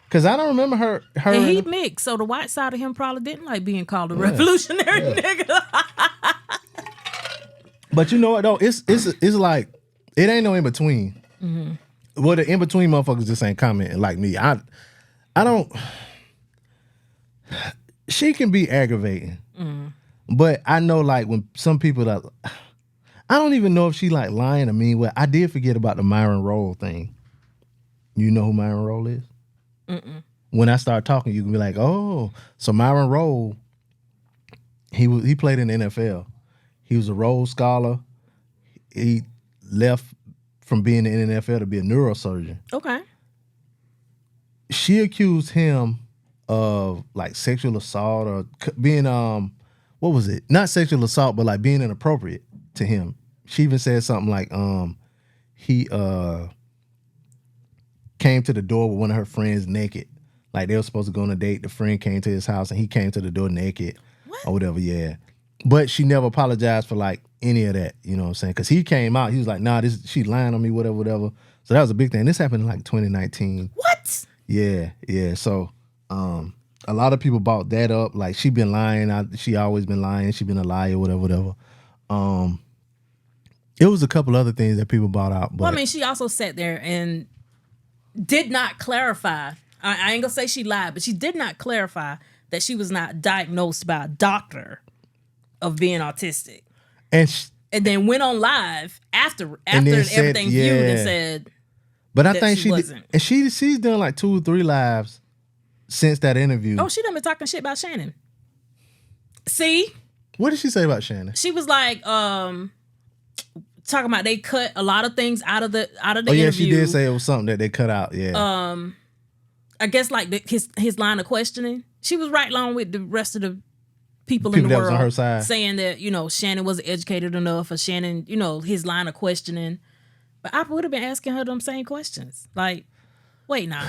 Because I don't remember her. And he mixed, so the white side of him probably didn't like being called a revolutionary nigga. But you know what though? It's like it ain't no in between. Well, the in between motherfuckers just ain't commenting like me. I don't. She can be aggravating, but I know like when some people that I don't even know if she like lying to me. Well, I did forget about the Myron Rolle thing. You know who Myron Rolle is? When I start talking, you can be like, oh, so Myron Rolle, he played in the NFL. He was a Rhodes Scholar. He left from being in the NFL to be a neurosurgeon. Okay. She accused him of like sexual assault or being what was it? Not sexual assault, but like being inappropriate to him. She even said something like he came to the door with one of her friends naked. Like they were supposed to go on a date. The friend came to his house and he came to the door naked or whatever. Yeah. But she never apologized for like any of that. You know what I'm saying? Because he came out. He was like, nah, she lying on me, whatever. So that was a big thing. This happened in like 2019. What? Yeah. So a lot of people bought that up. Like she been lying. She always been lying. She been a liar, whatever. It was a couple other things that people bought out. But Well, I mean, she also sat there and did not clarify. I ain't gonna say she lied, but she did not clarify that she was not diagnosed by a doctor of being autistic. And then went on live after then said, everything viewed and said, but I that think she she did, wasn't. and she's done like 2 or 3 lives since that interview. oh, she done been talking shit about Shannon. See? What did she say about Shannon? She was like, talking about they cut a lot of things out of the Oh interview. yeah, she did say it was something that they cut out. Yeah. I guess like his line of questioning. She was right along with the rest of the people in People the that was world on her side. saying that, Shannon wasn't educated enough, or Shannon, his line of questioning. But I would have been asking her them same questions. Like, wait now.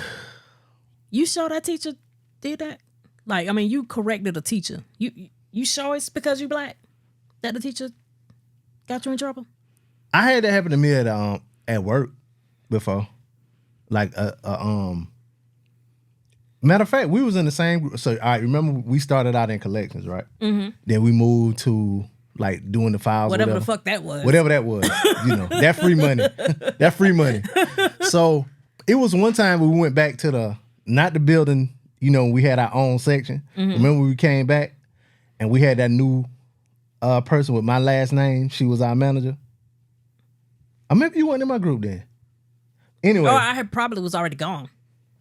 You sure that teacher did that? Like, I mean, you corrected a teacher. You sure it's because you black that the teacher got you in trouble? I had that happen to me at work before. Like matter of fact, we was in the same group. So I remember we started out in collections, right? Mm-hmm. Then we moved to like doing the files, whatever the fuck that was. Whatever that was, that free money, that free money. So it was one time we went back to not the building, we had our own section. Mm-hmm. Remember we came back and we had that new person with my last name. She was our manager. Or maybe you weren't in my group then. Anyway. Oh, I probably was already gone.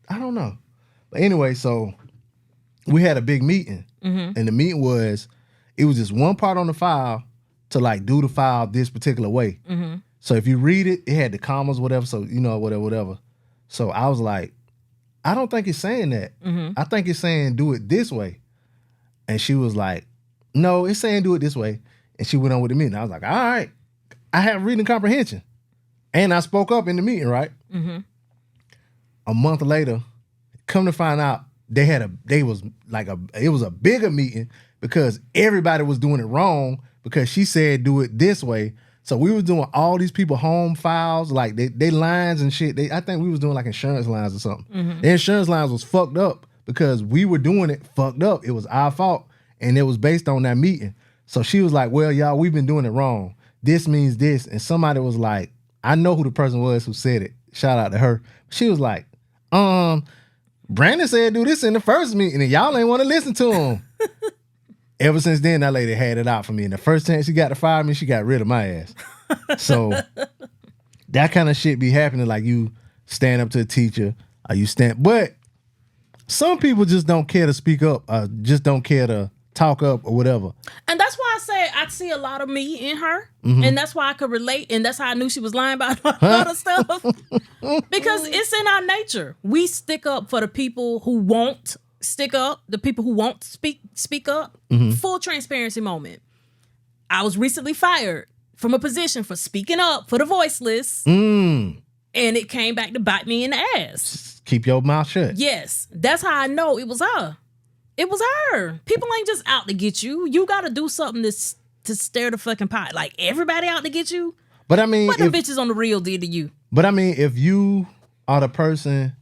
I don't know. But anyway, so we had a big meeting. Mm-hmm. And the meeting it was just one part on the file to like do the file this particular way. Mm-hmm. So if you read it, it had the commas, whatever. So, whatever. So I was like, I don't think it's saying that. Mm-hmm. I think it's saying do it this way. And she was like, no, it's saying do it this way. And she went on with the meeting. I was like, all right, I have reading comprehension. And I spoke up in the meeting, right? Mm-hmm. A month later, come to find out, it was a bigger meeting because everybody was doing it wrong because she said do it this way. So we was doing all these people home files, like they lines and shit. I think we was doing like insurance lines or something. Mm-hmm. The insurance lines was fucked up because we were doing it fucked up. It was our fault. And it was based on that meeting. So she was like, well, y'all, we've been doing it wrong. This means this. And somebody was like, I know who the person was who said it. Shout out to her. She was like, Brandon said do this in the first meeting and y'all ain't want to listen to him. Ever since then, that lady had it out for me. And the first time she got to fire me, she got rid of my ass. So that kind of shit be happening. Like you stand up to a teacher or but some people just don't care to speak up or just don't care to talk up or whatever. And that's why I say I see a lot of me in her. Mm-hmm. And that's why I could relate. And that's how I knew she was lying about a lot of stuff. Because it's in our nature. We stick up for the people who won't stick up, the people who won't speak up. Mm-hmm. Full transparency moment. I was recently fired from a position for speaking up for the voiceless. And it came back to bite me in the ass. Keep your mouth shut. Yes. That's how I know it was her. It was her. People ain't just out to get you. You got to do something to stir the fucking pot. Like everybody out to get you. But I mean, what the bitches on the real did to you? But I mean, if you are the person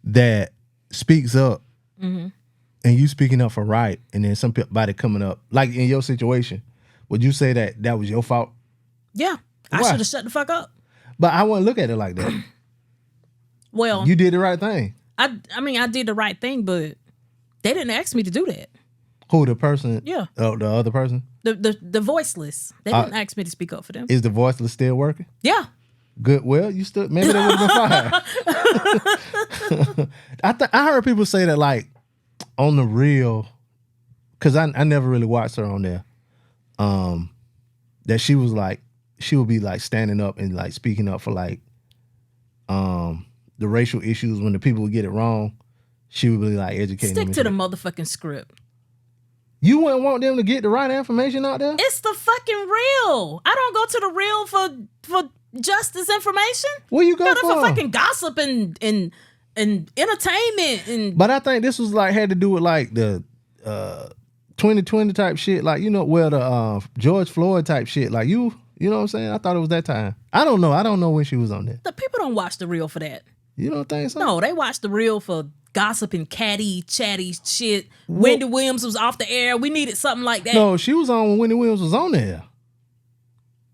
that speaks up mm-hmm. and you speaking up for right, and then somebody coming up, like in your situation, would you say that was your fault? Yeah, I should have shut the fuck up. But I wouldn't look at it like that. Well, you did the right thing. I mean, I did the right thing, but they didn't ask me to do that. Who, the person? Yeah. The other person? The voiceless. They didn't ask me to speak up for them. Is the voiceless still working? Yeah. Good. Well, maybe they would have been fired. I heard people say that like on the real, because I never really watched her on there, that she would be like standing up and like speaking up for like the racial issues when the people would get it wrong. She would be like educating them. Stick to the motherfucking script. You wouldn't want them to get the right information out there? It's the fucking real. I don't go to the real for justice information. Where you go for? Fucking gossip and entertainment. But I think this was like had to do with like the 2020 type shit. Like, the George Floyd type shit. Like you know what I'm saying? I thought it was that time. I don't know. I don't know when she was on there. The people don't watch the real for that. You don't think so? No, they watch the real for gossip and catty, chatty shit. Wendy Williams was off the air. We needed something like that. No, she was on when Wendy Williams was on there.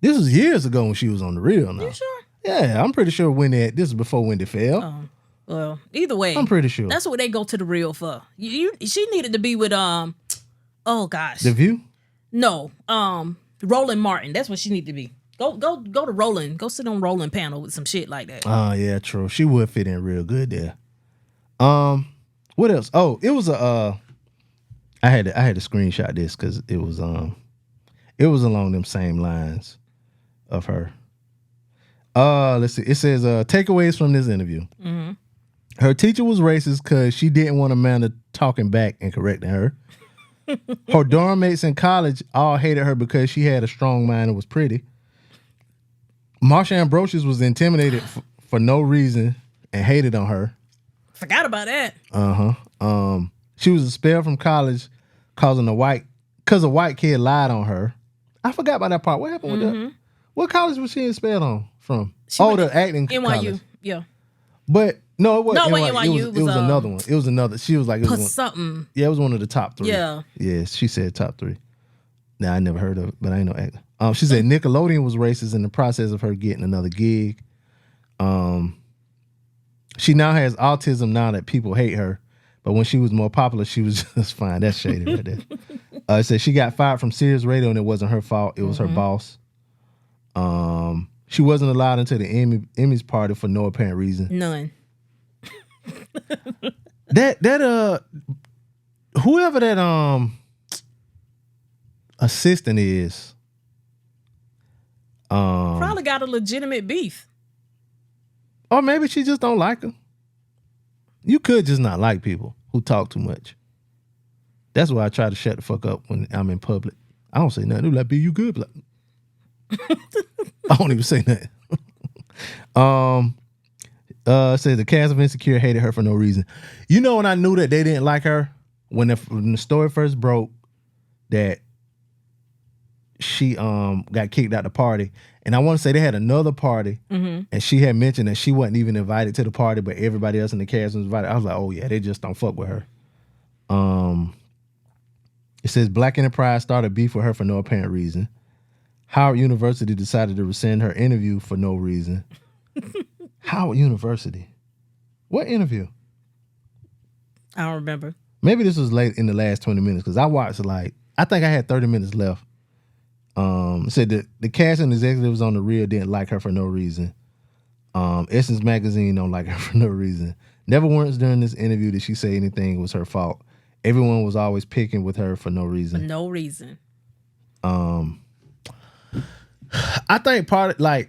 This was years ago when she was on the real now. You sure? Yeah, I'm pretty sure this was before Wendy fell. Well, either way. I'm pretty sure. That's what they go to the real for. She needed to be with, oh gosh. The View? No, Roland Martin. That's what she needed to be. Go to Roland. Go sit on Roland panel with some shit like that. Oh, yeah, true. She would fit in real good there. What else? Oh, it was I had to screenshot this because it was along them same lines of her. Let's see. It says takeaways from this interview. Mm-hmm. Her teacher was racist because she didn't want Amanda talking back and correcting her. Her dorm mates in college all hated her because she had a strong mind and was pretty. Marsha Ambrosius was intimidated for no reason and hated on her. Forgot about that. She was expelled from college because a white kid lied on her. I forgot about that part. What happened with that? What college was she expelled from? The acting NYU. college. Yeah. But no, it wasn't. No, NYU. It was another one. It was another. She was like, it was something. Yeah, it was one of the top 3. Yeah. Yeah, she said top 3. Now, I never heard of it, but I ain't no actor. She said Nickelodeon was racist in the process of her getting another gig. She now has autism now that people hate her. But when she was more popular, she was just fine. That's shady right there. It said she got fired from Sirius Radio and it wasn't her fault. It was her boss. She wasn't allowed into the Emmys party for no apparent reason. None. Whoever that assistant is, probably got a legitimate beef. Or maybe she just don't like her. You could just not like people who talk too much. That's why I try to shut the fuck up when I'm in public. I don't say nothing. They're like, "B, you good?" Like, I don't even say nothing. Says the cast of Insecure hated her for no reason. You know when I knew that they didn't like her? When the story first broke that she got kicked out the party. And I want to say they had another party, and she had mentioned that she wasn't even invited to the party, but everybody else in the cast was invited. I was like, oh yeah, they just don't fuck with her. It says Black Enterprise started beef with her for no apparent reason. Howard University decided to rescind her interview for no reason. Howard University? What interview? I don't remember. Maybe this was late in the last 20 minutes because I watched I think I had 30 minutes left. Said that the cast and executives on The Real didn't like her for no reason. Essence Magazine don't like her for no reason. Never once during this interview did she say anything was her fault. Everyone was always picking with her for no reason. For no reason. I think part of,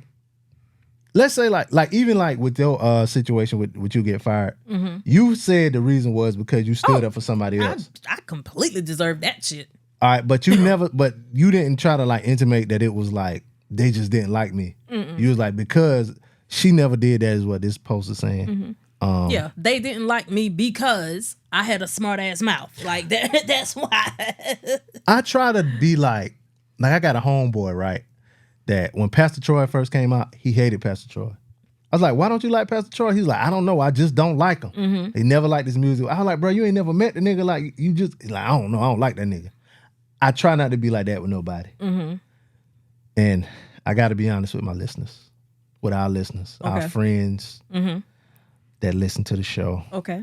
let's say even with your situation with you get fired, you said the reason was because you stood up for somebody else. I completely deserve that shit. All right, but you didn't try to intimate that it was they just didn't like me. You was like, because she never did that is what this post is saying. Yeah, they didn't like me because I had a smart ass mouth. That's why. I try to be I got a homeboy, right? That when Pastor Troy first came out, he hated Pastor Troy. I was like, why don't you like Pastor Troy? He's like, I don't know. I just don't like him. They never liked his music. I was like, bro, you ain't never met the nigga. You just, I don't know. I don't like that nigga. I try not to be like that with nobody. And I got to be honest with my listeners, with our listeners, our friends that listen to the show. Okay.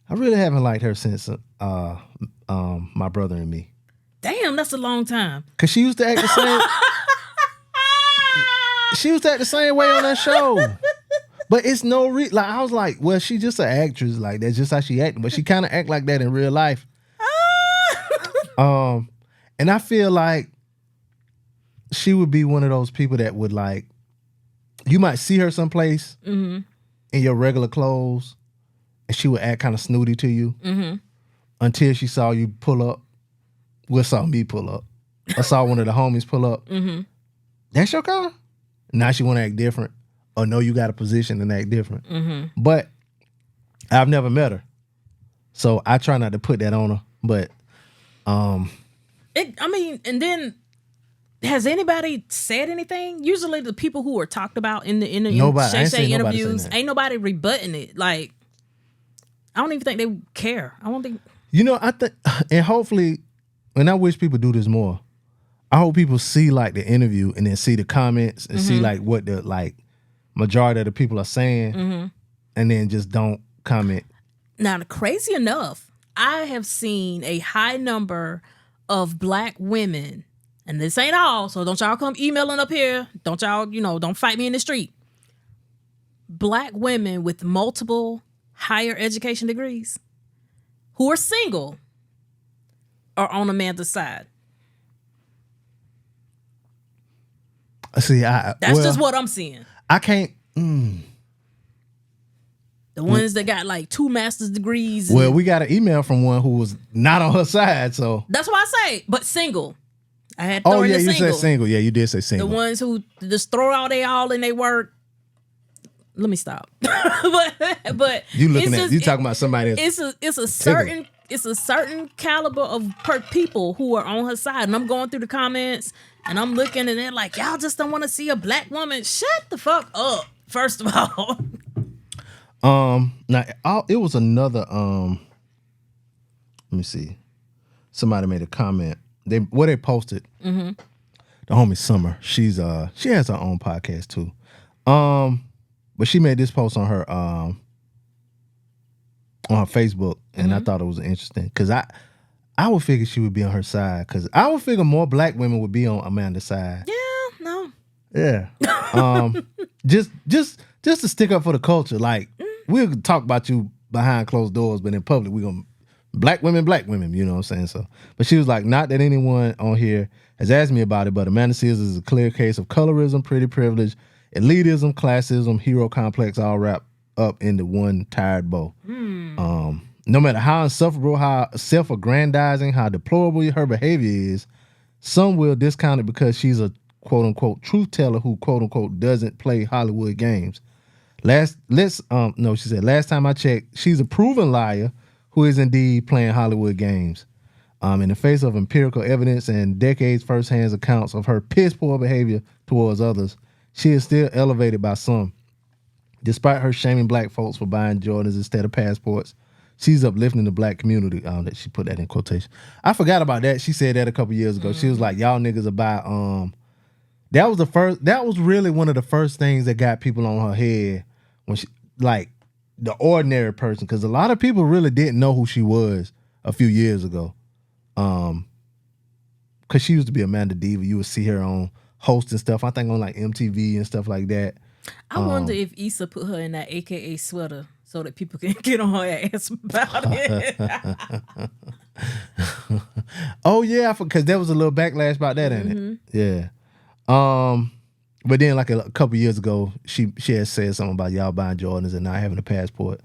I really haven't liked her since My Brother and Me. Damn, that's a long time. Because she used to act the same. She used to act the same way on that show. But it's no I was like, well, she's just an actress. That's just how she acting. But she kind of act like that in real life. And I feel like she would be one of those people that would you might see her someplace in your regular clothes and she would act kind of snooty to you until she saw you pull up. Well, saw me pull up. I saw one of the homies pull up. That's your car? Now she want to act different or know you got a position and act different. But I've never met her. So I try not to put that on her. But and then has anybody said anything? Usually the people who are talked about in the interviews, ain't nobody rebutting it. I don't even think they care. I don't think. I think, and hopefully, and I wish people do this more. I hope people see the interview and then see the comments and see what the majority of the people are saying, and then just don't comment. Now, crazy enough, I have seen a high number of Black women, and this ain't all, so don't y'all come emailing up here. Don't y'all, don't fight me in the street. Black women with multiple higher education degrees who are single are on Amanda's side. See, that's just what I'm seeing. I can't. The ones that got 2 master's degrees. Well, we got an email from one who was not on her side, so that's why I say, but single. I had Oh throwing yeah, the you single. said single. Yeah, you did say The single. ones who just throw out they all in they work. Let me stop. but You looking it's at you talking about somebody else. it's a certain caliber of people who are on her side, and I'm going through the comments and I'm looking and they're like, y'all just don't want to see a black woman. Shut the fuck up. First of all. Now it was another let me see. Somebody made a comment. They posted. Mm-hmm. The homie Summer. She has her own podcast too. But she made this post on her Facebook, and I thought it was interesting because I would figure she would be on her side because I would figure more black women would be on Amanda's side. Yeah, no. Yeah. Just to stick up for the culture. Like we'll talk about you behind closed doors, but in public we gonna black women, you know what I'm saying? So but she was like, not that anyone on here has asked me about it, but Amanda Seales is a clear case of colorism, pretty privilege, elitism, classism, hero complex, all wrapped up into one tired bow. No matter how insufferable, how self-aggrandizing, how deplorable her behavior is, some will discount it because she's a quote-unquote truth teller who quote-unquote doesn't play Hollywood games. She said, last time I checked, she's a proven liar who is indeed playing Hollywood games. In the face of empirical evidence and decades firsthand accounts of her piss-poor behavior towards others, she is still elevated by some. Despite her shaming black folks for buying Jordans instead of passports, she's uplifting the black community. That she put that in quotation. I forgot about that. She said that a couple years ago. She was like, y'all niggas are buy that was really one of the first things that got people on her head when she, like, the ordinary person, because a lot of people really didn't know who she was a few years ago. Because she used to be Amanda Diva. You would see her on host and stuff. I think on like MTV and stuff like that. I wonder if Issa put her in that AKA sweater so that people can get on her ass about it. Oh yeah, because there was a little backlash about that, ain't it? Yeah. But then like a couple years ago, she had said something about y'all buying Jordans and not having a passport.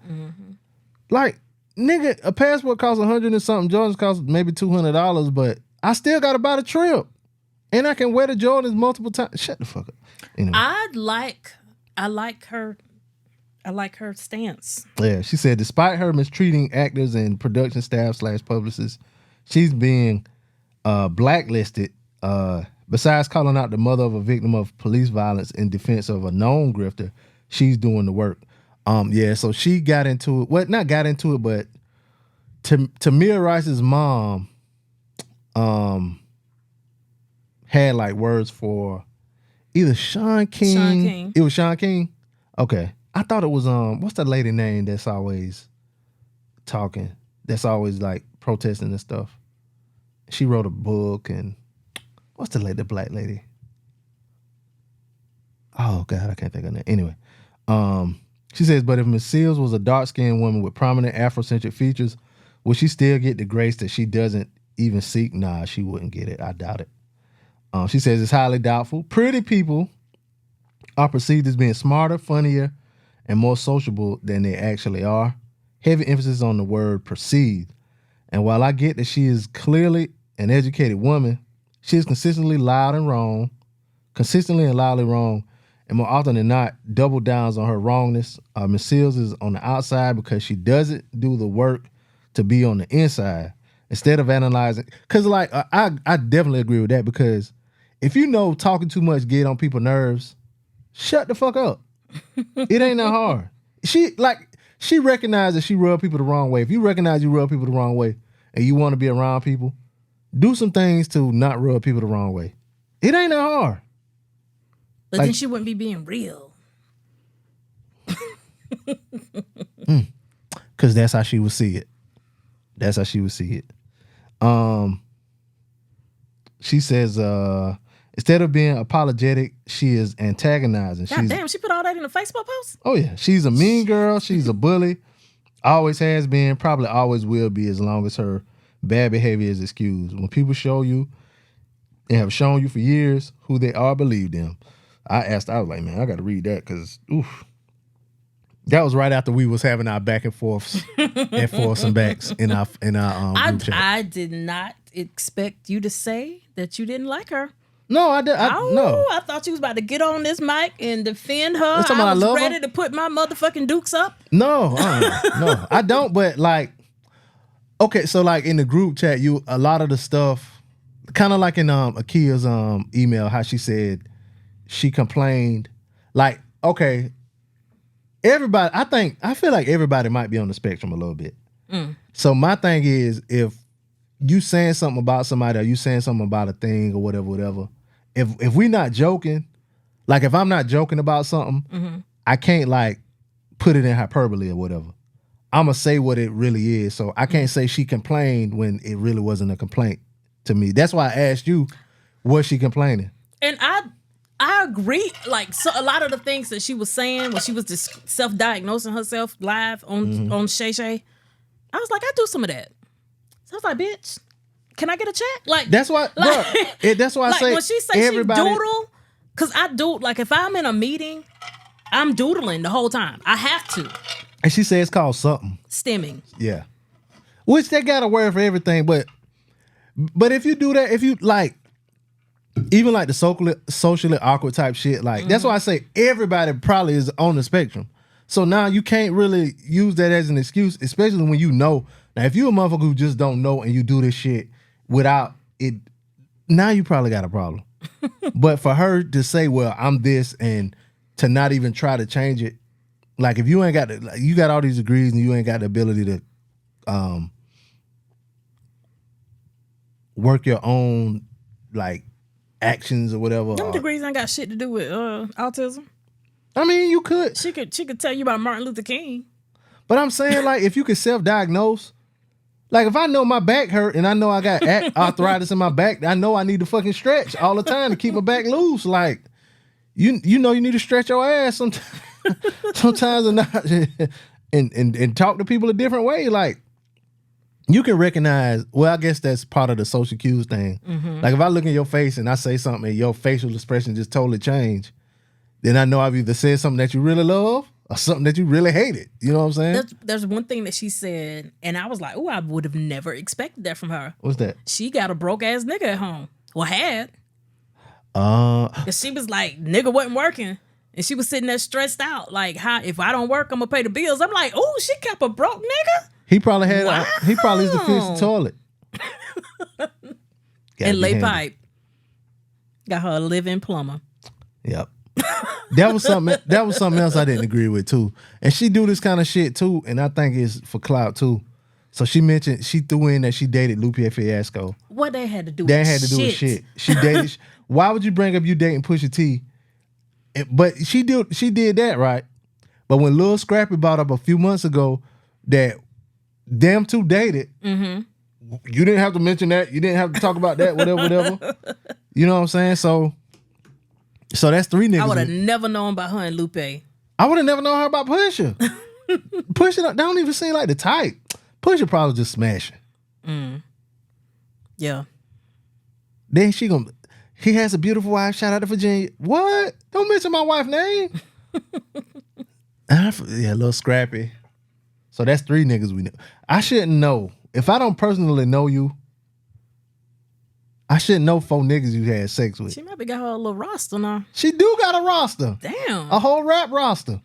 Like, nigga, a passport costs $100 and something. Jordans cost maybe $200, but I still gotta buy the trip. And I can wear the Jordans multiple times. Shut the fuck up. Anyway. I like her stance. Yeah, she said despite her mistreating actors and production staff / publicists, she's being blacklisted. Besides calling out the mother of a victim of police violence in defense of a known grifter, she's doing the work. So she got into it. Well, not got into it, but Tamir Rice's mom had like words for either Sean King. It was Sean King? Okay. I thought it was what's that lady name that's always talking? That's always like protesting and stuff. She wrote a book, and what's the black lady? Oh God, I can't think of that. Anyway. She says, but if Miss Seales was a dark-skinned woman with prominent Afrocentric features, would she still get the grace that she doesn't even seek? Nah, she wouldn't get it. I doubt it. She says it's highly doubtful. Pretty people are perceived as being smarter, funnier, and more sociable than they actually are. Heavy emphasis on the word perceived. And while I get that she is clearly an educated woman, she is consistently loud and loudly wrong, and more often than not, double downs on her wrongness. Miss Seales is on the outside because she doesn't do the work to be on the inside. Instead of analyzing, because like I definitely agree with that, because if you know talking too much get on people's nerves, shut the fuck up. It ain't that hard. She recognized that she rubbed people the wrong way. If you recognize you rub people the wrong way and you want to be around people, do some things to not rub people the wrong way. It ain't that hard. But then she wouldn't be being real. Because that's how she would see it. She says, instead of being apologetic, she is antagonizing. God damn, she put all that in a Facebook post? Oh, yeah. She's a mean girl. She's a bully. Always has been, probably always will be, as long as her bad behavior is excused. When people show you and have shown you for years who they are, believe them. I was like, man, I got to read that because, oof. That was right after we was having our back and forths and forths and backs in our group chat. I did not expect you to say that you didn't like her. No, I did. No. I thought you was about to get on this mic and defend her. I was love ready her? to put my motherfucking dukes up. No, no, I don't. But like, okay, so like in the group chat, a lot of the stuff, kind of like in Akia's email, how she said she complained. Like, okay, everybody, I feel like everybody might be on the spectrum a little bit. So my thing is, if you saying something about somebody or you saying something about a thing or whatever, if we not joking, like if I'm not joking about something, I can't like put it in hyperbole or whatever. I'm gonna say what it really is. So I can't say she complained when it really wasn't a complaint to me. That's why I asked you, was she complaining? And I agree. Like, so a lot of the things that she was saying when she was just self-diagnosing herself live on Shay Shay, I was like, I do some of that. So I was like, bitch, can I get a check? Like, that's why, that's why I say when she say everybody, she doodle, because I do, like if I'm in a meeting, I'm doodling the whole time. I have to. And she said it's called something. Stimming. Yeah. Which they got a word for everything, but if you do that, if you like, even like the socially awkward type shit, like that's why I say everybody probably is on the spectrum. So now you can't really use that as an excuse, especially when you know. Now, if you a motherfucker who just don't know and you do this shit without it, now you probably got a problem. But for her to say, well, I'm this, and to not even try to change it, like if you ain't got you got all these degrees and you ain't got the ability to work your own like actions or whatever. Them degrees ain't got shit to do with autism. I mean, you could. She could tell you about Martin Luther King. But I'm saying, like, if you could self-diagnose, like if I know my back hurt and I know I got arthritis in my back, I know I need to fucking stretch all the time to keep my back loose. Like, you know you need to stretch your ass sometimes and talk to people a different way. Like, you can recognize, well, I guess that's part of the social cues thing. Like if I look in your face and I say something and your facial expression just totally change, then I know I've either said something that you really love or something that you really hated. You know what I'm saying? There's one thing that she said, and I was like, oh, I would have never expected that from her. What's that? She got a broke ass nigga at home. Well, had. And she was like, nigga wasn't working. And she was sitting there stressed out. Like, how if I don't work, I'm gonna pay the bills. I'm like, oh, she kept a broke nigga? He probably had he probably used to fix the toilet. And lay pipe. Got her a live-in plumber. Yep. That was something else I didn't agree with too. And she do this kind of shit too, and I think it's for clout too. So she threw in that she dated Lupe Fiasco. What they had to do That with had to do with shit. She dated why would you bring up you dating Pusha T? But she did that, right? But when Lil Scrappy brought up a few months ago that them two dated, you didn't have to mention that. You didn't have to talk about that, whatever. You know what I'm saying? So that's three niggas. I would have never known about her and Lupe. I would have never known her about Pusha. Pusha don't even seem like the type. Pusha probably just smashing. Yeah. Then he has a beautiful wife. Shout out to Virginia. What? Don't mention my wife's name. Yeah, Lil Scrappy. So that's three niggas we know. I shouldn't know. If I don't personally know you, I shouldn't know four niggas you had sex with. She might be got her a little roster now. She do got a roster. Damn. A whole rap roster.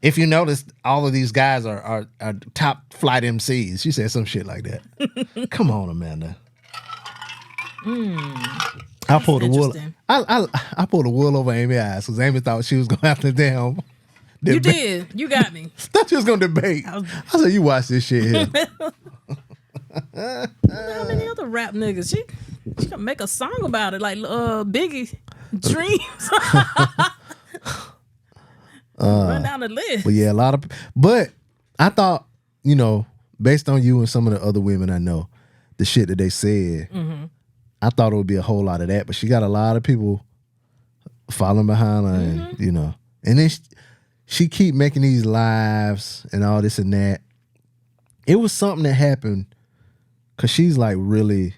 If you notice, all of these guys are top flight MCs. She said some shit like that. Come on, Amanda. I pulled the wool. I pulled the wool over Amy's eyes because Amy thought she was gonna have to damn. You did. You got me. Thought she was gonna debate. I said, "You watch this shit here." How many other rap niggas? She can make a song about it, like Biggie, Dreams. Run down the list. But yeah, a lot of. But I thought, based on you and some of the other women I know, the shit that they said, I thought it would be a whole lot of that. But she got a lot of people following behind her, and and then she keep making these lives and all this and that. It was something that happened because she's like really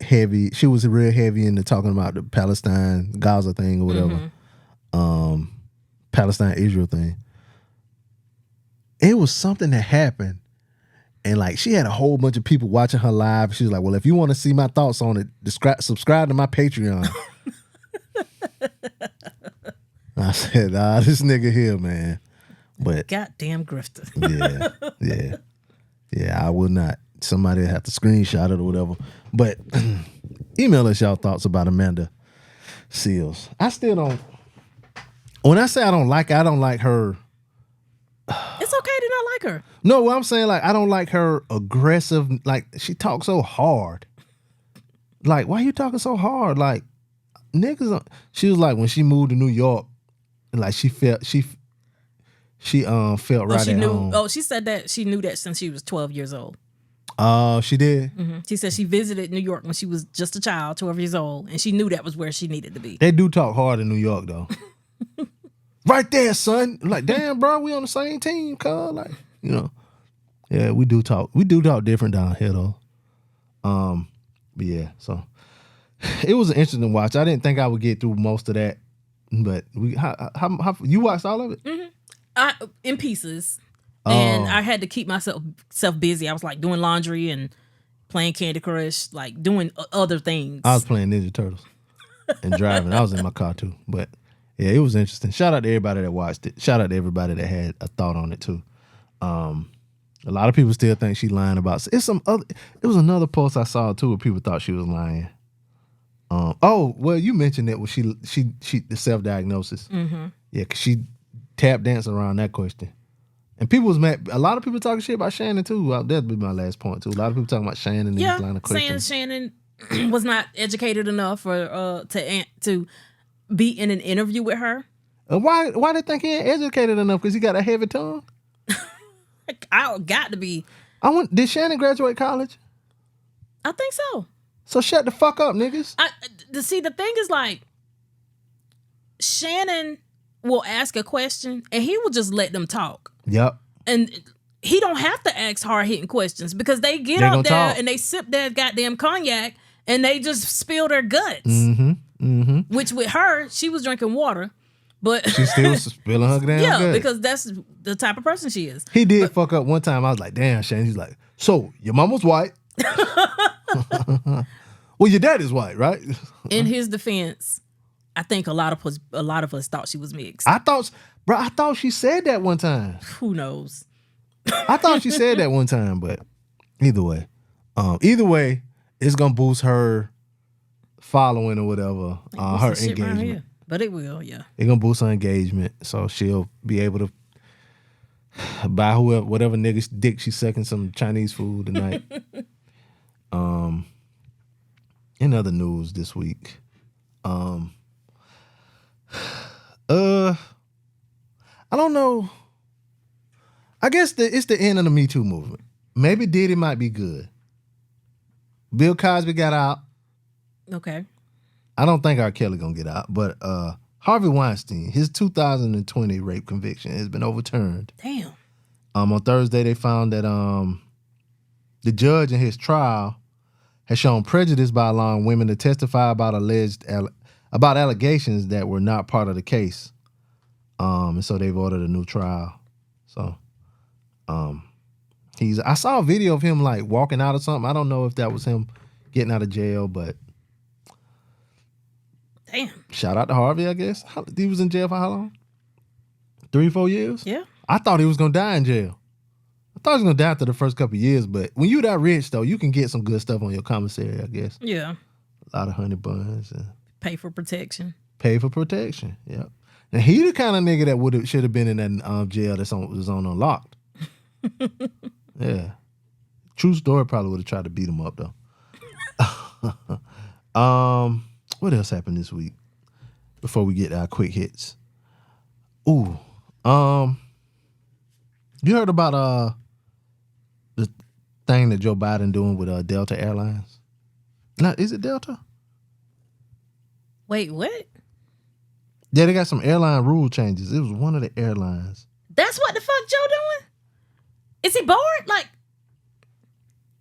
heavy. She was real heavy into talking about the Palestine Gaza thing or whatever, Palestine Israel thing. it was something that happened. And like she had a whole bunch of people watching her live. She was like, well, if you want to see my thoughts on it, subscribe to my Patreon. I said, this nigga here, man. But goddamn grifter. Yeah, I will not. Somebody have to screenshot it or whatever. But email us y'all thoughts about Amanda Seales. I still don't. When I say I don't like her. It's okay to not like her. No, what I'm saying, like, I don't like her aggressive. Like, she talks so hard. Like, why you talking so hard? Like, niggas. She was like, when she moved to New York, like she felt right she at knew. home. Oh, she said that she knew that since she was 12 years old. She did? Mm-hmm. She said she visited New York when she was just a child, 12 years old, and she knew that was where she needed to be. They do talk hard in New York, though. Right there, son. Like, damn, bro, we on the same team, cuz. Like, you know. Yeah, we do talk. We do talk different down here, though. But yeah, so it was an interesting watch. I didn't think I would get through most of that, but how you watched all of it? Mm-hmm. In pieces. And I had to keep myself busy. I was like doing laundry and playing Candy Crush, like doing other things. I was playing Ninja Turtles and driving. I was in my car too. But yeah, it was interesting. Shout out to everybody that watched it. Shout out to everybody that had a thought on it too. A lot of people still think she's lying about it. It was another post I saw too where people thought she was lying. Well, you mentioned it when she the self-diagnosis. Mm-hmm. Yeah, because she tap danced around that question. And people was mad. A lot of people talking shit about Shannon too. That'd be my last point too. A lot of people talking about Shannon in this line of questions. Saying Shannon was not educated enough for to be in an interview with her. Why they think he ain't educated enough? Because he got a heavy tongue. I got to be. Did Shannon graduate college? I think so. So shut the fuck up, niggas. See, the thing is, like, Shannon will ask a question and he will just let them talk. Yep. And he don't have to ask hard-hitting questions because they get up there and they sip their goddamn cognac and they just spill their guts. Mm-hmm. Mm-hmm. Which with her, she was drinking water, but she still spilling her damn guts. Yeah, because that's the type of person she is. He did fuck up one time. I was like, damn, Shannon. He's like, so your mom was white? Well, your dad is white, right? In his defense, I think a lot of us thought she was mixed. I thought she said that one time. Who knows? I thought she said that one time, but either way, it's gonna boost her following or whatever, her engagement. But it will, yeah. It's gonna boost her engagement, so she'll be able to buy whatever nigga's dick she's sucking some Chinese food tonight. In other news this week, I don't know. I guess it's the end of the Me Too movement. Maybe Diddy might be good. Bill Cosby got out. Okay. I don't think R. Kelly gonna get out, but Harvey Weinstein, his 2020 rape conviction has been overturned. Damn. On Thursday, they found that the judge in his trial has shown prejudice by allowing women to testify about about allegations that were not part of the case. And so they've ordered a new trial. So, I saw a video of him like walking out or something. I don't know if that was him getting out of jail, but damn. Shout out to Harvey, I guess. He was in jail for how long? 3-4 years? Yeah. I thought he was gonna die in jail. I thought he was gonna die after the first couple of years, but when you that rich though, you can get some good stuff on your commissary, I guess. Yeah. A lot of honey buns and pay for protection. Yeah. And he the kind of nigga that should have been in that jail was on unlocked. Yeah. True story, probably would have tried to beat him up though. What else happened this week? Before we get our quick hits. Ooh. You heard about the thing that Joe Biden doing with Delta Airlines? Now, is it Delta? Wait, what? Yeah, they got some airline rule changes. It was one of the airlines. That's what the fuck Joe doing? Is he bored? Like,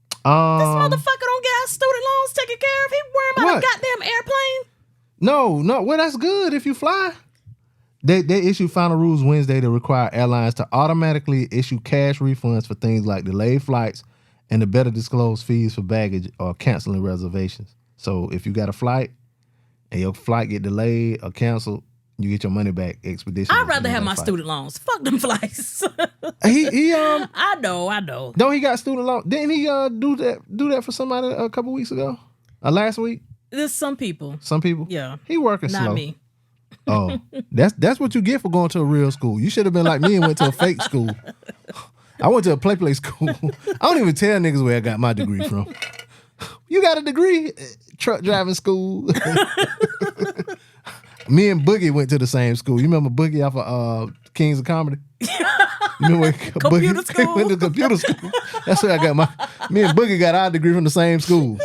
this motherfucker don't get our student loans taken care of. He worrying about a goddamn airplane? No. Well, that's good if you fly. They issued final rules Wednesday to require airlines to automatically issue cash refunds for things like delayed flights and to better disclose fees for baggage or canceling reservations. So if you got a flight and your flight get delayed or canceled, you get your money back expeditiously. I'd rather have my student loans. Fuck them flights. he I know. Don't he got student loan? Didn't he do that for somebody a couple weeks ago? Last week? There's some people. Some people? Yeah. He working Not slow. me. Oh, that's what you get for going to a real school. You should have been like me and went to a fake school. I went to a play school. I don't even tell niggas where I got my degree from. You got a degree? Truck driving school. Me and Boogie went to the same school. You remember Boogie off of Kings of Comedy? You remember Computer school. Went to computer school. That's where I got me and Boogie got our degree from the same school.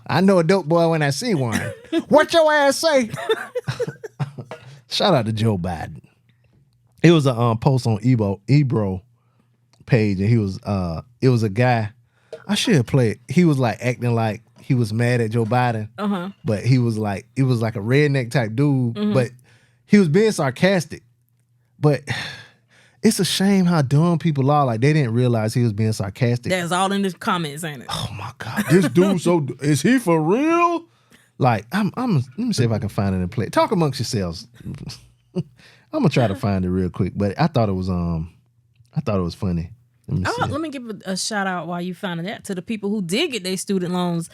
I know a dope boy when I see one. What your ass say? Shout out to Joe Biden. It was a post on Ebro page, and he was it was a guy. I should play it. He was like acting like he was mad at Joe Biden, but he was like, it was like a redneck type dude, but he was being sarcastic. But it's a shame how dumb people are. Like, they didn't realize he was being sarcastic. That's all in the comments, ain't it? Oh my God, this dude is he for real? Like, let me see if I can find it and play. Talk amongst yourselves. I'm gonna try to find it real quick, but I thought it was funny. Let me give a shout out while you finding that to the people who did get their student loans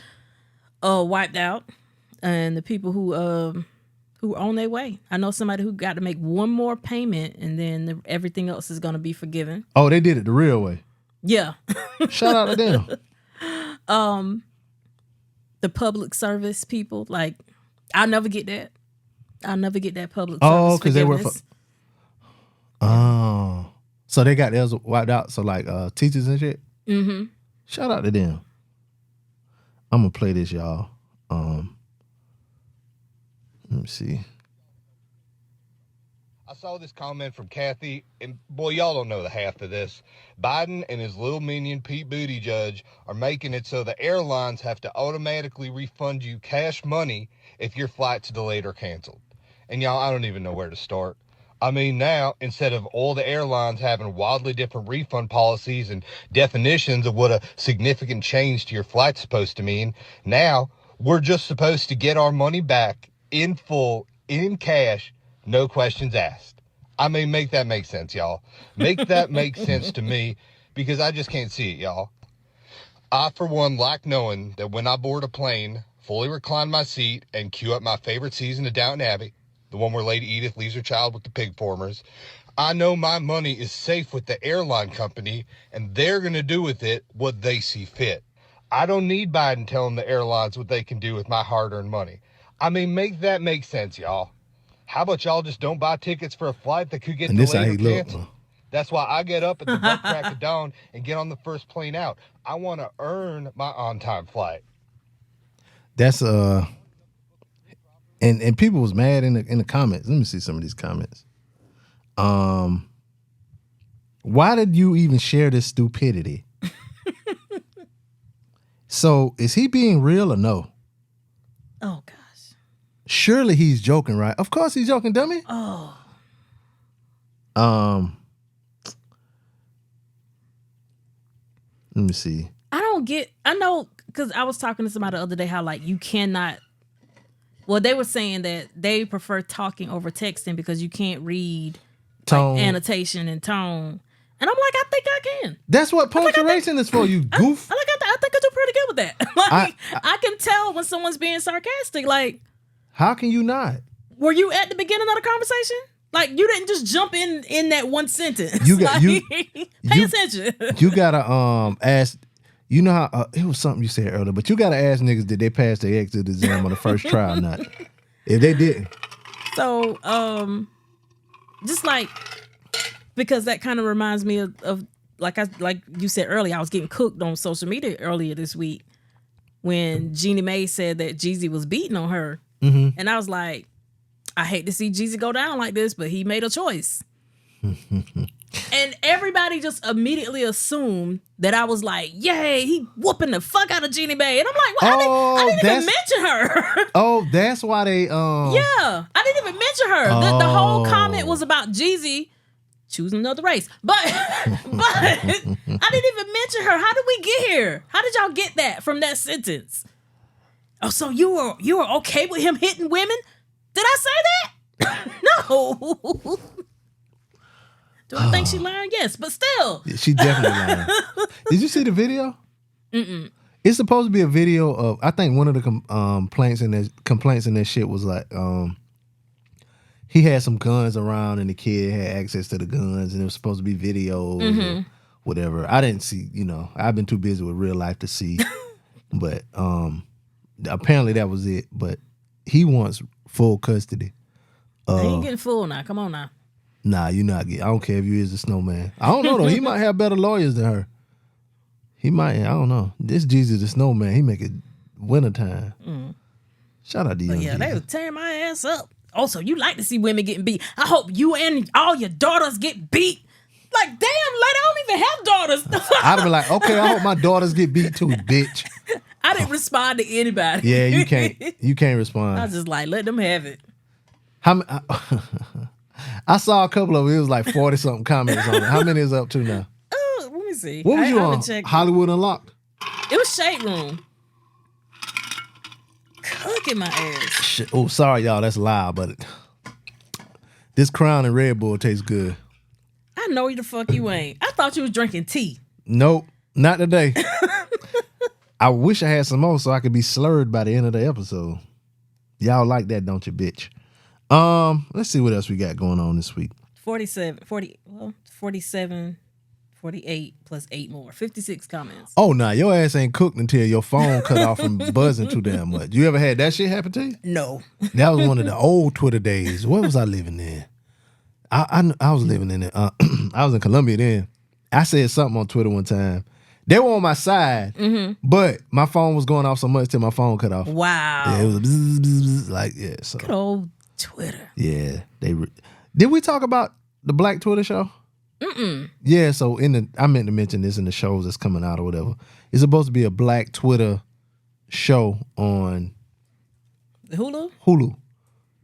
wiped out, and the people who are on their way. I know somebody who got to make one more payment, and then everything else is going to be forgiven. Oh, they did it the real way. Yeah. Shout out to them. The public service people, like, I'll never get that. I'll never get that public Oh, service because they were. forgiveness. So they got theirs wiped out. So like teachers and shit. Mm-hmm. Shout out to them. I'm gonna play this, y'all. Let me see. I saw this comment from Kathy, and boy, y'all don't know the half of this. Biden and his little minion, Pete Buttigieg, are making it so the airlines have to automatically refund you cash money if your flight's delayed or canceled. And y'all, I don't even know where to start. I mean, now, instead of all the airlines having wildly different refund policies and definitions of what a significant change to your flight's supposed to mean, now we're just supposed to get our money back in full, in cash, no questions asked. I mean, make that make sense, y'all. Make that make sense to me, because I just can't see it, y'all. I, for one, like knowing that when I board a plane, fully recline my seat and queue up my favorite season of Downton Abbey, the one where Lady Edith leaves her child with the pig formers, I know my money is safe with the airline company, and they're going to do with it what they see fit. I don't need Biden telling the airlines what they can do with my hard-earned money. I mean, make that make sense, y'all. How about y'all just don't buy tickets for a flight that could get delayed or canceled? That's why I get up at the butt crack of dawn and get on the first plane out. I want to earn my on-time flight. That's and people was mad in the comments. Let me see some of these comments. Why did you even share this stupidity? So is he being real or no? Oh, gosh. Surely he's joking, right? Of course he's joking, dummy. Oh. Let me see. I know, because I was talking to somebody the other day how, like, you cannot, well, they were saying that they prefer talking over texting because you can't read Tone. like, annotation and tone. And I'm like, I think I can. That's what punctuation is for, you goof. I think I do pretty good with that. Like, I can tell when someone's being sarcastic. Like, how can you not? were you at the beginning of the conversation? Like, you didn't just jump in that one sentence. You got like, pay you, attention. You gotta ask. You know how it was something you said earlier, but you gotta ask niggas, did they pass their exit exam on the first try or not? If they didn't. So, just like, because that kind of reminds me of like you said earlier, I was getting cooked on social media earlier this week when Jeannie Mae said that Jeezy was beating on her. Mm-hmm. And I was like, I hate to see Jeezy go down like this, but he made a choice. And And everybody just immediately assumed that I was like, yay, he whooping the fuck out of Jeannie Mae. And I'm like, well, I didn't even mention her. Oh, that's why they Yeah, I didn't even mention her. The whole comment was about Jeezy choosing another race. But I didn't even mention her. How did we get here? How did y'all get that from that sentence? Oh, so you were okay with him hitting women? Did I say that? No. Do I think she learned? Yes, but still. Yeah, she definitely learned. Did you see the video? Mm-mm. It's supposed to be a video of, I think one of the complaints in that shit was like, he had some guns around and the kid had access to the guns and it was supposed to be videos or whatever. I didn't see, I've been too busy with real life to see. But apparently that was it. But he wants full custody. He ain't getting full now. Come on now. Nah, you not getting. I don't care if you is a snowman. I don't know though. He might have better lawyers than her. He might. I don't know. This Jesus the snowman. He make it wintertime. Shout out to you. Yeah, they was tearing my ass up. Also, you like to see women getting beat. I hope you and all your daughters get beat. Like, damn, I don't even have daughters. I'd be like, okay, I hope my daughters get beat too, bitch. I didn't respond to anybody. Yeah, you can't. You can't respond. I was just like, let them have it. I saw a couple of it. It was like 40-something comments on it. How many is up to now? Oh, let me see. What was you on? Hollywood Unlocked? It was Shade Room. Cooking my ass. Oh, sorry, y'all. That's loud, but this Crown and Red Bull tastes good. I know the fuck you ain't. I thought you was drinking tea. Nope, not today. I wish I had some more so I could be slurred by the end of the episode. Y'all like that, don't you, bitch? Let's see what else we got going on this week. 47, 48 plus 8 more. 56 comments. Oh, nah, your ass ain't cooked until your phone cut off from buzzing too damn much. You ever had that shit happen to you? No. That was one of the old Twitter days. Where was I living in? I was living in it. I was in Columbia then. I said something on Twitter one time. They were on my side, but my phone was going off so much till my phone cut off. Wow. Yeah, it was bzz, bzz, bzz, like, yeah. So. Good old Twitter. Yeah. Did we talk about the Black Twitter show? Yeah, so I meant to mention this in the shows that's coming out or whatever. It's supposed to be a Black Twitter show on Hulu.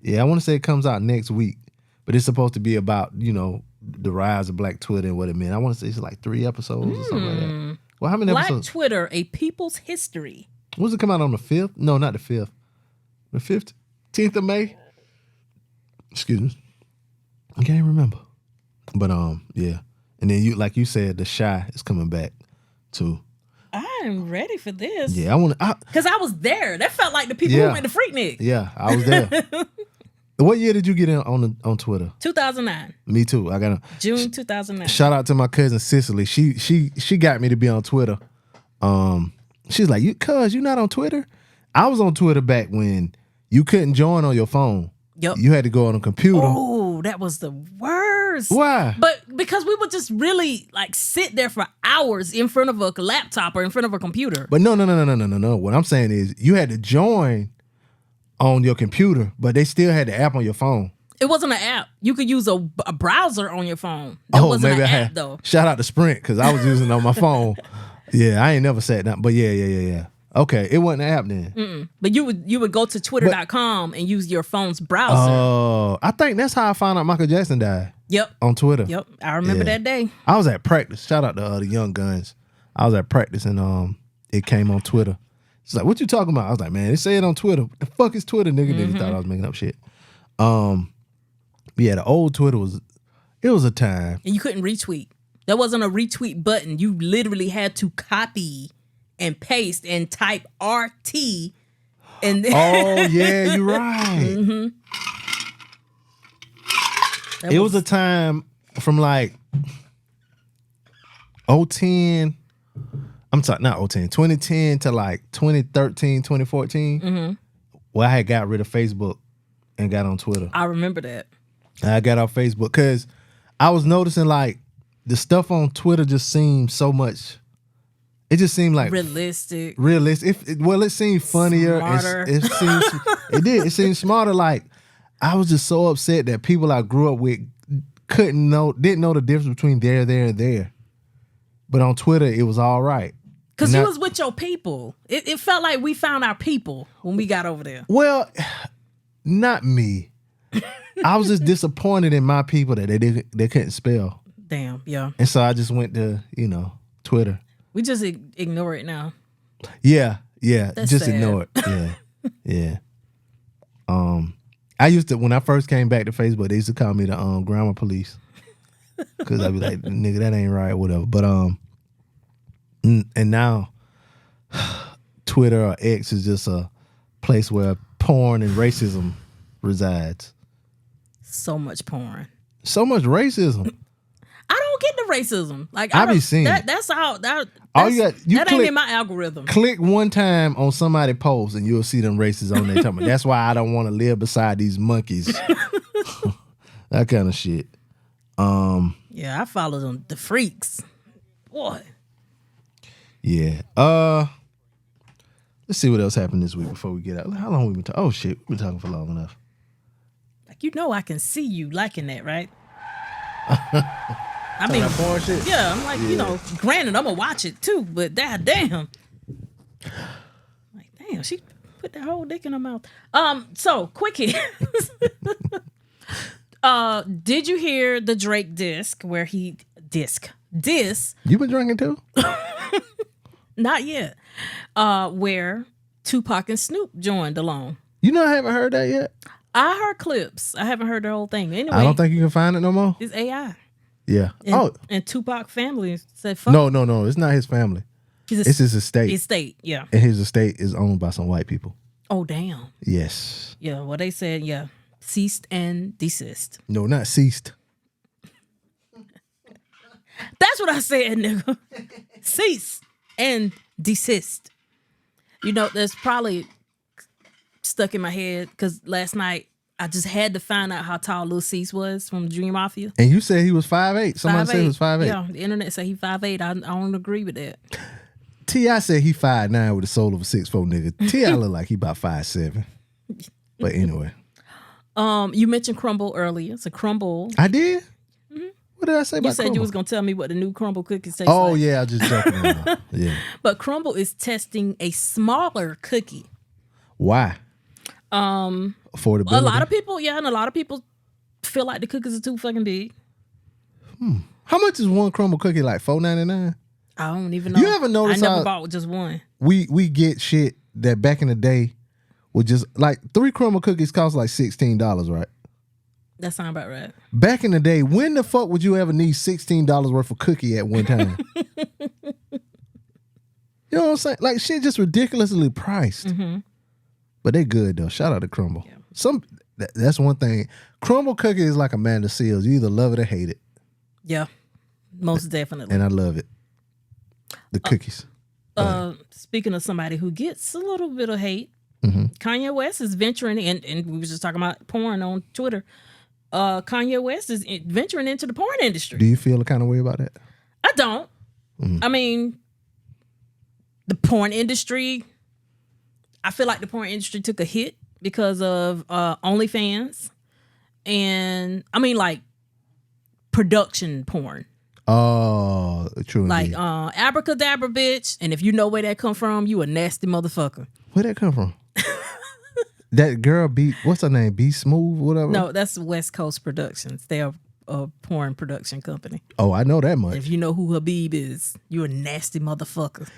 Yeah, I want to say it comes out next week, but it's supposed to be about, the rise of Black Twitter and what it meant. I want to say it's like 3 episodes or something like that. Well, how many Black episodes? Twitter, A People's History. Was it come out on the 5th? No, not the 5th. The 15th of May? Excuse me. I can't remember. But yeah. And then like you said, The Chi is coming back too. I'm ready for this. Yeah, I want to. Because I was there. That felt like the people who went to Freaknik. Yeah, I was there. What year did you get in on Twitter? 2009. Me too. I got June 2009. Shout out to my cousin Cicely. She got me to be on Twitter. She's like, you not on Twitter? I was on Twitter back when you couldn't join on your phone. Yep. You had to go on a computer. Oh, that was the worst. Why? But because we would just really sit there for hours in front of a laptop or in front of a computer. But no. What I'm saying is you had to join on your computer, but they still had the app on your phone. It wasn't an app. You could use a browser on your phone. That wasn't an app, though. Shout out to Sprint, because I was using it on my phone. Yeah, I ain't never sat down. But yeah. Okay, it wasn't an app then. But you would go to twitter.com and use your phone's browser. Oh, I think that's how I found out Michael Jackson died. Yep. On Twitter. Yep. I remember that day. I was at practice. Shout out to the Young Guns. I was at practice and it came on Twitter. It's like, what you talking about? I was like, man, it said on Twitter. What the fuck is Twitter? Nigga thought I was making up shit. Yeah, the old Twitter was a time. And you couldn't retweet. There wasn't a retweet button. You literally had to copy and paste and type RT. And then oh, yeah, you're right. It was a time from like 2010 to like 2013, 2014. Well, I had got rid of Facebook and got on Twitter. I remember that. I got off Facebook because I was noticing like the stuff on Twitter just seemed so much. It just seemed like realistic. It seemed funnier. It seemed smarter. Like I was just so upset that people I grew up with didn't know the difference between there, and there. But on Twitter, it was all right. Because you was with your people. It felt like we found our people when we got over there. Well, not me. I was just disappointed in my people that they couldn't spell. Damn, yeah. And so I just went to, Twitter. We just ignore it now. Yeah. That's just sad. ignore it. Yeah. I used to, when I first came back to Facebook, they used to call me the grammar police. Because I'd be like, nigga, that ain't right, whatever. But and now Twitter or X is just a place where porn and racism resides. So much porn. So much racism. I don't get the racism. Like I be seeing it. That's how that. All you got, you that click, ain't in my algorithm. Click one time on somebody's post and you'll see them racists on there talking about, that's why I don't want to live beside these monkeys. That kind of shit. Yeah, I follow them. The freaks. Boy. Yeah. Let's see what else happened this week before we get out. How long we been talking? Oh shit, we've been talking for long enough. Like, I can see you liking that, right? I mean, porn shit? Yeah, I'm like, granted, I'm gonna watch it too, but that damn. Like, damn, she put that whole dick in her mouth. So quickie. Did you hear the Drake disc where he diss? You been drinking too? Not yet. Where Tupac and Snoop joined along. I haven't heard that yet. I heard clips. I haven't heard the whole thing. Anyway, I don't think you can find it no more. It's AI. Yeah. And Tupac family said, "Fuck." No. It's not his family. It's his estate. Estate, yeah. And his estate is owned by some white people. Oh damn. Yes. Yeah. Well, they said, yeah, ceased and desist. No, not ceased. That's what I said, nigga. Cease and desist. That's probably stuck in my head because last night I just had to find out how tall Lil Cease was from Dream Mafia. And you said he was 5'8". Somebody said he was 5'8". Yeah, the internet said he 5'8". I don't agree with that. T.I. said he 5'9" with the soul of a 6'4" nigga. T.I. look like he about 5'7". But anyway. You mentioned Crumble earlier. So Crumble. I did? Mm-hmm. What did I say about Crumble? You said you was going to tell me what the new Crumble cookies taste like. Oh, yeah, I was just joking around. Yeah. But Crumble is testing a smaller cookie. Why? Affordability. A lot of people, and a lot of people feel like the cookies are too fucking big. How much is one crumble cookie? Like $4.99? I don't even know. You ever notice I never bought just one. We get shit that back in the day would just like 3 crumble cookies cost like $16, right? That sound about right. Back in the day, when the fuck would you ever need $16 worth of cookie at one time? You know what I'm saying? Like shit just ridiculously priced. Mm-hmm. But they good though. Shout out to Crumble. Yeah. That's one thing. Crumble cookie is like Amanda Seals. You either love it or hate it. Yeah, most definitely. And I love it. The cookies. Speaking of somebody who gets a little bit of hate, Kanye West is venturing in, and we were just talking about porn on Twitter. Kanye West is venturing into the porn industry. Do you feel a kind of way about that? I don't. I mean, the porn industry, I feel like the porn industry took a hit because of OnlyFans. And I mean, like, production porn. Oh, true. Like, abracadabra, bitch. And if you know where that come from, you a nasty motherfucker. Where'd that come from? That girl, what's her name? Be Smooth, whatever? No, that's West Coast Productions. They're a porn production company. Oh, I know that much. If you know who Habib is, you a nasty motherfucker.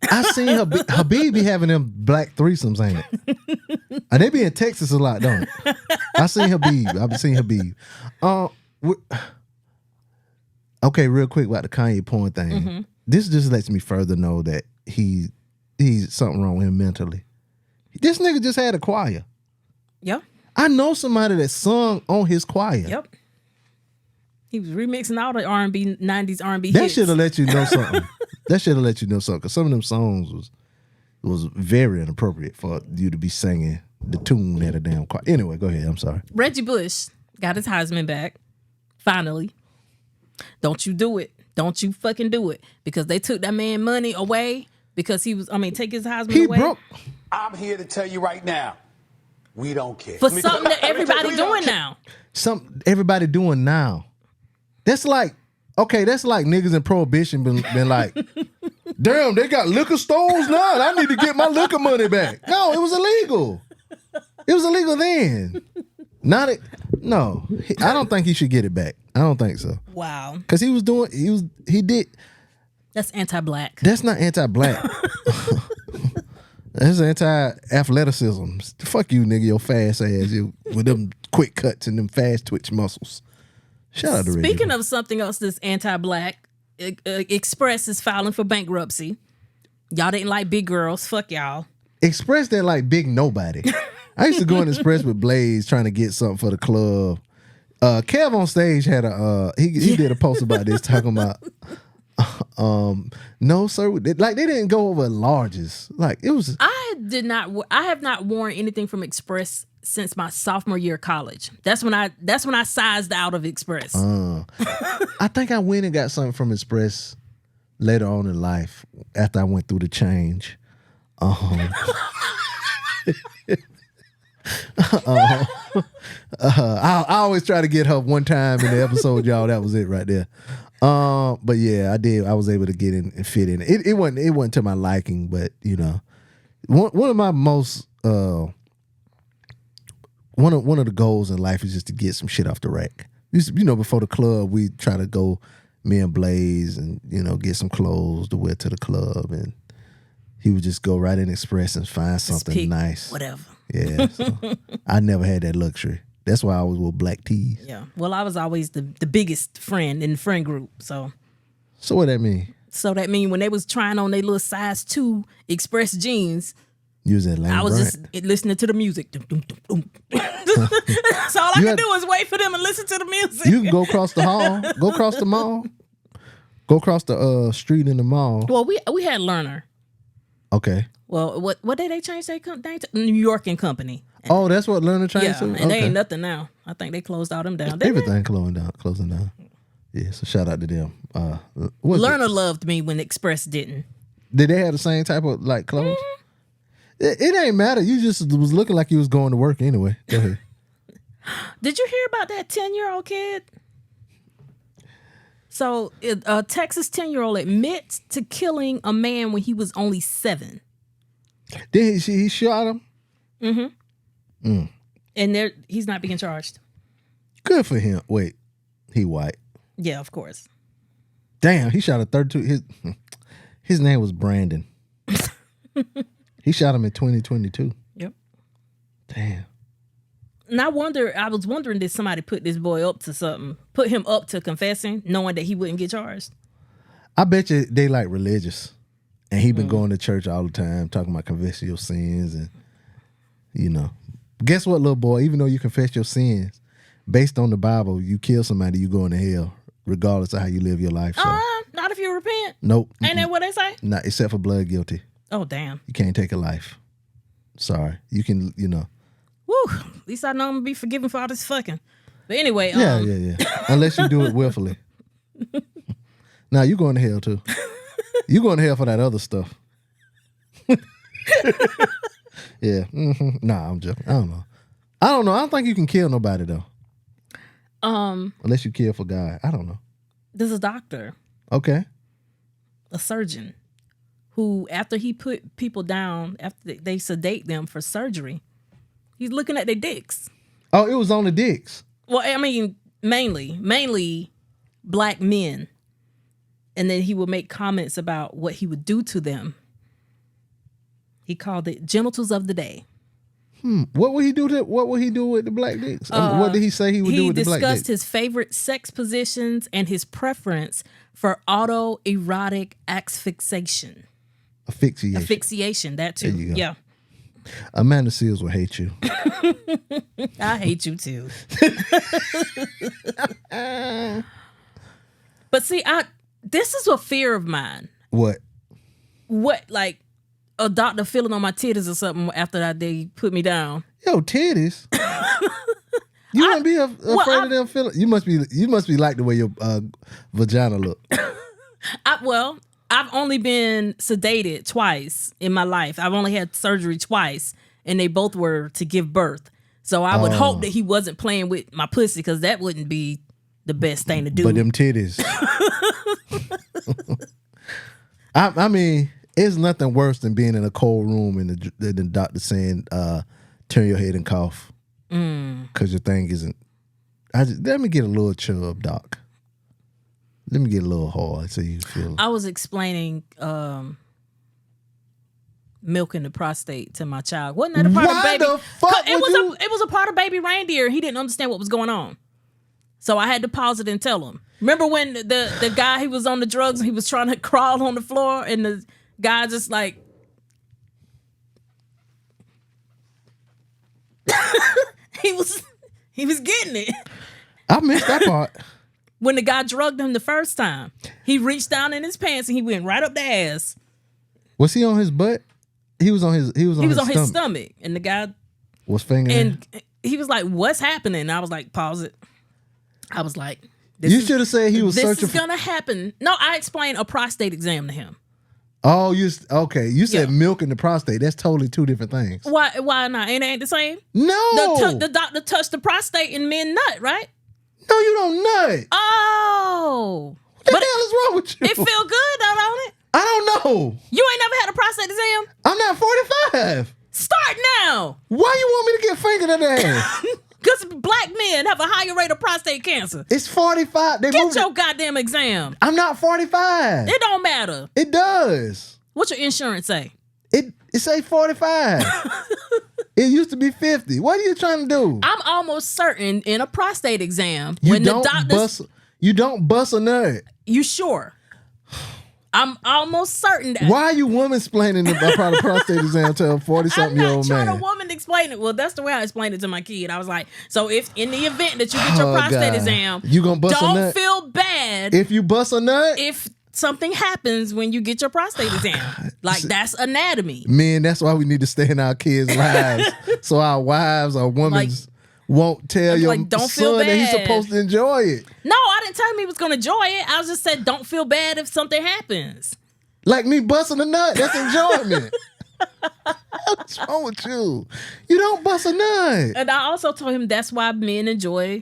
I seen Habib be having them black threesomes, ain't it? And they be in Texas a lot, don't it? I seen Habib. I've been seeing Habib. Okay, real quick about the Kanye porn thing. Mm-hmm. This just lets me further know that he's something wrong with him mentally. This nigga just had a choir. Yep. I know somebody that sung on his choir. Yep. He was remixing all the R&B, 90s R&B hits. That hits. should have let you know something. That should have let you know something. Because some of them songs was very inappropriate for you to be singing the tune at a damn choir. Anyway, go ahead. I'm sorry. Reggie Bush got his Heisman back. Finally. Don't you do it. Don't you fucking do it. Because they took that man money away because take his Heisman away. Broke. I'm here to tell you right now, we don't care. For something that everybody doing now. Everybody doing now. That's like niggas in Prohibition been like, damn, they got liquor stores now. I need to get my liquor money back. No, it was illegal. It was illegal then. No, I don't think he should get it back. I don't think so. Wow. Because he did. That's anti-black. That's not anti-black. That's anti-athleticism. Fuck you, nigga, your fast ass with them quick cuts and them fast twitch muscles. Shout out to Reggie. Speaking of something else that's anti-black, Express is filing for bankruptcy. Y'all didn't like big girls. Fuck y'all. Express that like big nobody. I used to go in Express with Blaze trying to get something for the club. Kev on stage had he did a post about this talking about no sir, like they didn't go over larges. Like it was. I have not worn anything from Express since my sophomore year of college. That's when I sized out of Express. I think I went and got something from Express later on in life after I went through the change. I always try to get her one time in the episode, y'all. That was it right there. But yeah, I did. I was able to get in and fit in. It wasn't to my liking, but you know, one of my most one of the goals in life is just to get some shit off the rack. You know, before the club, we try to go, me and Blaze, and you know, get some clothes to wear to the club, and he would just go right in Express and find something nice, whatever. Yeah, so I never had that luxury. That's why I always wore black tees. Yeah. Well, I was always the biggest friend in the friend group. So what that mean? So that mean when they was trying on their little size 2 Express jeans, you was at Lane I was Bryant. just listening to the music. Dum, dum, dum, dum. So all I could do was wait for them and listen to the music. You can go across the hall, go across the mall, go across the street in the mall. Well, we had Lerner. Okay. Well, what did they change their name to? New York and Company. Oh, that's what Lerner changed to? And they ain't nothing now. I think they closed all them down. Everything closing down. Yeah, so shout out to them. Lerner loved me when Express didn't. Did they have the same type of like clothes? Mm-hmm. It ain't matter. You just was looking like you was going to work anyway. Go ahead. Did you hear about that 10-year-old kid? So a Texas 10-year-old admits to killing a man when he was only 7. Then he shot him? Mm-hmm. Mm. And he's not being charged. Good for him. Wait, he white. Yeah, of course. Damn, he shot a 32. His name was Brandon. He shot him in 2022. Yep. Damn. And I was wondering, did somebody put this boy up to something? Put him up to confessing, knowing that he wouldn't get charged? I bet you they like religious. And he been going to church all the time, talking about confessing your sins. And, you know. Guess what, little boy? Even though you confess your sins, based on the Bible, you kill somebody, you going to hell, regardless of how you live your life. So. Not if you repent. Nope. Ain't that what they say? Not except for blood guilty. Oh, damn. You can't take a life. Sorry. You can, you know. Woo. At least I know I'm going to be forgiven for all this fucking. But anyway. Yeah. Unless you do it willfully. Now, you going to hell, too. You going to hell for that other stuff. Yeah. Mm-hmm. Nah, I'm joking. I don't know. I don't think you can kill nobody, though. Unless you kill for God. I don't know. There's a doctor. Okay. A surgeon who, after he put people down, after they sedate them for surgery, he's looking at their dicks. Oh, it was on the dicks. Well, I mean, mainly black men. And then he would make comments about what he would do to them. He called it genitals of the day. What would he do with the black dicks? What did he say he would do with the black dicks? He discussed his favorite sex positions and his preference for autoerotic asphyxiation. Asphyxiation, that too. There you go. Yeah. Amanda Seals will hate you. I hate you too. But see, this is a fear of mine. What? Like a doctor feeling on my titties or something after they put me down. Yo, titties. You wouldn't be afraid of them feeling. You must be like the way your vagina look. I've only been sedated twice in my life. I've only had surgery twice, and they both were to give birth. So I would hope that he wasn't playing with my pussy, because that wouldn't be the best thing to do. But them titties. I mean, it's nothing worse than being in a cold room and the doctor saying, turn your head and cough. Because your thing isn't. Let me get a little chub, doc. Let me get a little hard so you feel. I was explaining milking the prostate to my child. Wasn't that a part of baby? The fuck it was a part of baby reindeer. He didn't understand what was going on. So I had to pause it and tell him. Remember when the guy, he was on the drugs and he was trying to crawl on the floor and the guy just like he was getting it. I missed that part. When the guy drugged him the first time, he reached down in his pants and he went right up the ass. Was he on his butt? He was on his stomach. And the guy was fingering. And he was like, "What's happening?" And I was like, "Pause it." I was like, "You should have said he was searching." This is gonna happen. No, I explained a prostate exam to him. Oh, okay. You said milking the prostate. That's totally two different things. Why not? Ain't the same? No. The doctor touched the prostate and men nut, right? No, you don't nut. Oh. What the hell is wrong with you? It feel good, don't it? I don't know. You ain't never had a prostate exam? I'm not 45. Start now. Why you want me to get fingered in the ass? Because black men have a higher rate of prostate cancer. It's 45. Get your goddamn exam. I'm not 45. It don't matter. It does. What's your insurance say? It say 45. It used to be 50. What are you trying to do? I'm almost certain in a prostate exam You when don't the doctors you don't bust a nut. You sure? I'm almost certain that. Why are you woman explaining about a prostate exam to a 40-something-year-old man? I'm not trying a woman to explain it. Well, that's the way I explained it to my kid. I was like, so if in the event that you get your prostate exam, you gonna bust a nut? Don't feel bad if you bust a nut. If something happens when you get your prostate exam, like that's anatomy. Man, that's why we need to stay in our kids' lives, so our wives or women won't tell your don't feel son bad. that he's supposed to enjoy it. No, I didn't tell him he was gonna enjoy it. I just said don't feel bad if something happens. Like me busting a nut, that's enjoyment. What's wrong with you? You don't bust a nut. And I also told him that's why men enjoy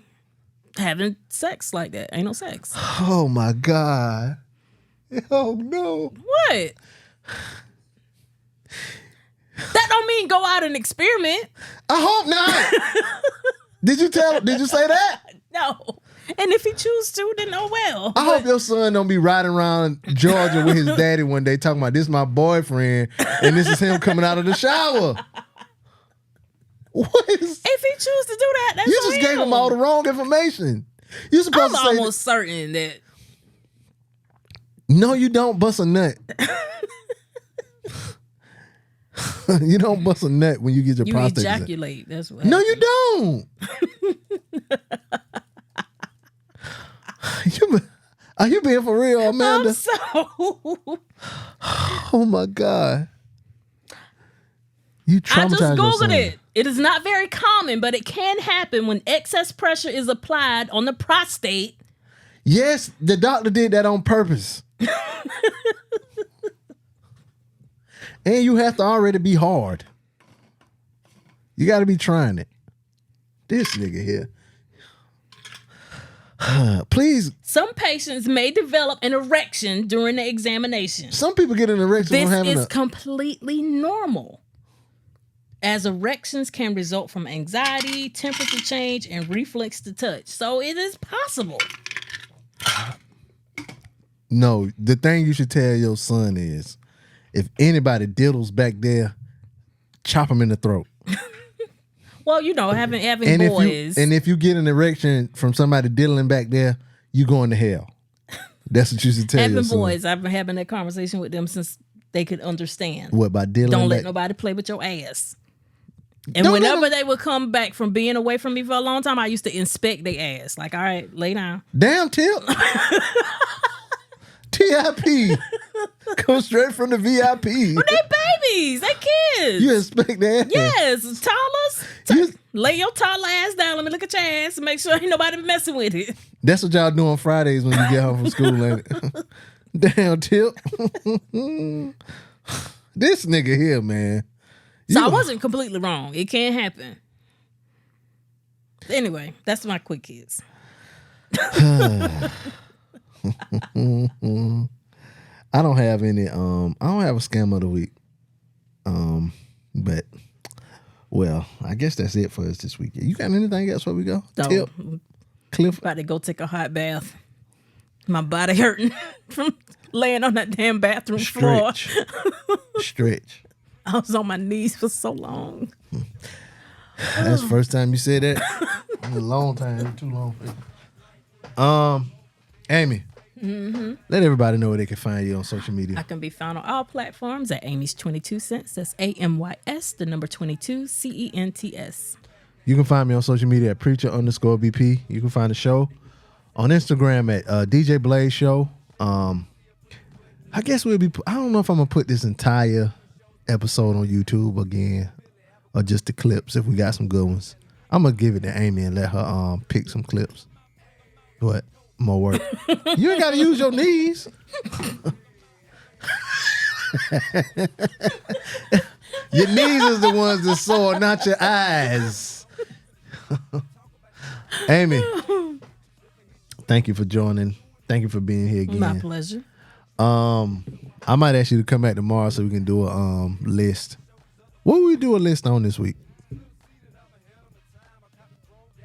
having sex like that. Ain't no sex. Oh my God. Oh no. What? That don't mean go out and experiment. I hope not. Did you say that? No. And if he chooses to, then oh well. I hope your son don't be riding around Georgia with his daddy one day talking about this is my boyfriend and this is him coming out of the shower. What is? If he chooses to do that, that's you just gave him all the wrong information. You supposed to say almost certain that. No, you don't bust a nut. You don't bust a nut when you get your prostate. You ejaculate. That's what. No, you don't. Are you being for real, Amanda? Oh my God. You traumatized I just Googled your son. it. It is not very common, but it can happen when excess pressure is applied on the prostate. Yes, the doctor did that on purpose. And you have to already be hard. You got to be trying it. This nigga here. Please. Some patients may develop an erection during the examination. Some people get an erection from having This is completely normal, as erections can result from anxiety, temperature change, and reflex to touch. So it is possible. No, the thing you should tell your son is, if anybody diddles back there, chop him in the throat. Well, you know, having boys. If you get an erection from somebody diddling back there, you going to hell. That's what you should tell your son. Boys, I've been having that conversation with them since they could understand. What, by diddling Don't let back? nobody play with your ass. And whenever they would come back from being away from me for a long time, I used to inspect their ass. Like, all right, lay down. Damn, Tip. TIP. Come straight from the VIP. Well, they babies. They kids. You inspect that? Yes. Toddlers. Lay your toddler ass down. Let me look at your ass and make sure ain't nobody messing with it. That's what y'all do on Fridays when you get home from school, ain't it? Damn, Tip. This nigga here, man. So I wasn't completely wrong. It can happen. Anyway, that's my quick kids. I don't have any. I don't have a scam of the week. But well, I guess that's it for us this weekend. You got anything else before we go? So, Tip, Cliff. about to go take a hot bath. My body hurting from laying on that damn bathroom floor. Stretch. I was on my knees for so long. That's the first time you said that in a long time. Too long. Amy. Let everybody know where they can find you on social media. I can be found on all platforms at Amy's 22 Cents. That's AMYS, the number 22, CENTS. You can find me on social media at preacher_BP. You can find the show on Instagram at DJ Blaze Show. I guess I don't know if I'm going to put this entire episode on YouTube again or just the clips if we got some good ones. I'm going to give it to Amy and let her pick some clips. What? More work. You ain't got to use your knees. Your knees is the ones that sore, not your eyes. Amy, thank you for joining. Thank you for being here again. My pleasure. I might ask you to come back tomorrow so we can do a list. What will we do a list on this week?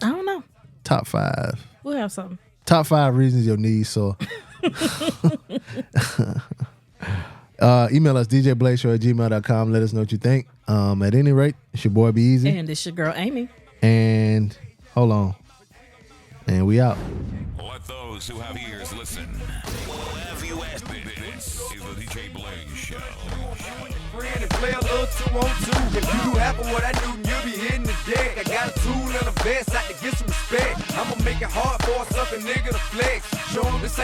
I don't know. Top 5. We'll have something. Top 5 reasons your knees sore. Email us djblazeshow@gmail.com. Let us know what you think. At any rate, it's your boy Be Easy. And it's your girl Amy. And hold on. And we out. Let those who have ears listen. Whatever you ask, this is the DJ Blaze Show. Friend and play a little 2-on-2. If you do half of what I do, you'll be hitting the deck. I got a tool and a vest out to get some respect. I'ma make it hard for a sucker nigga to flex. Show him this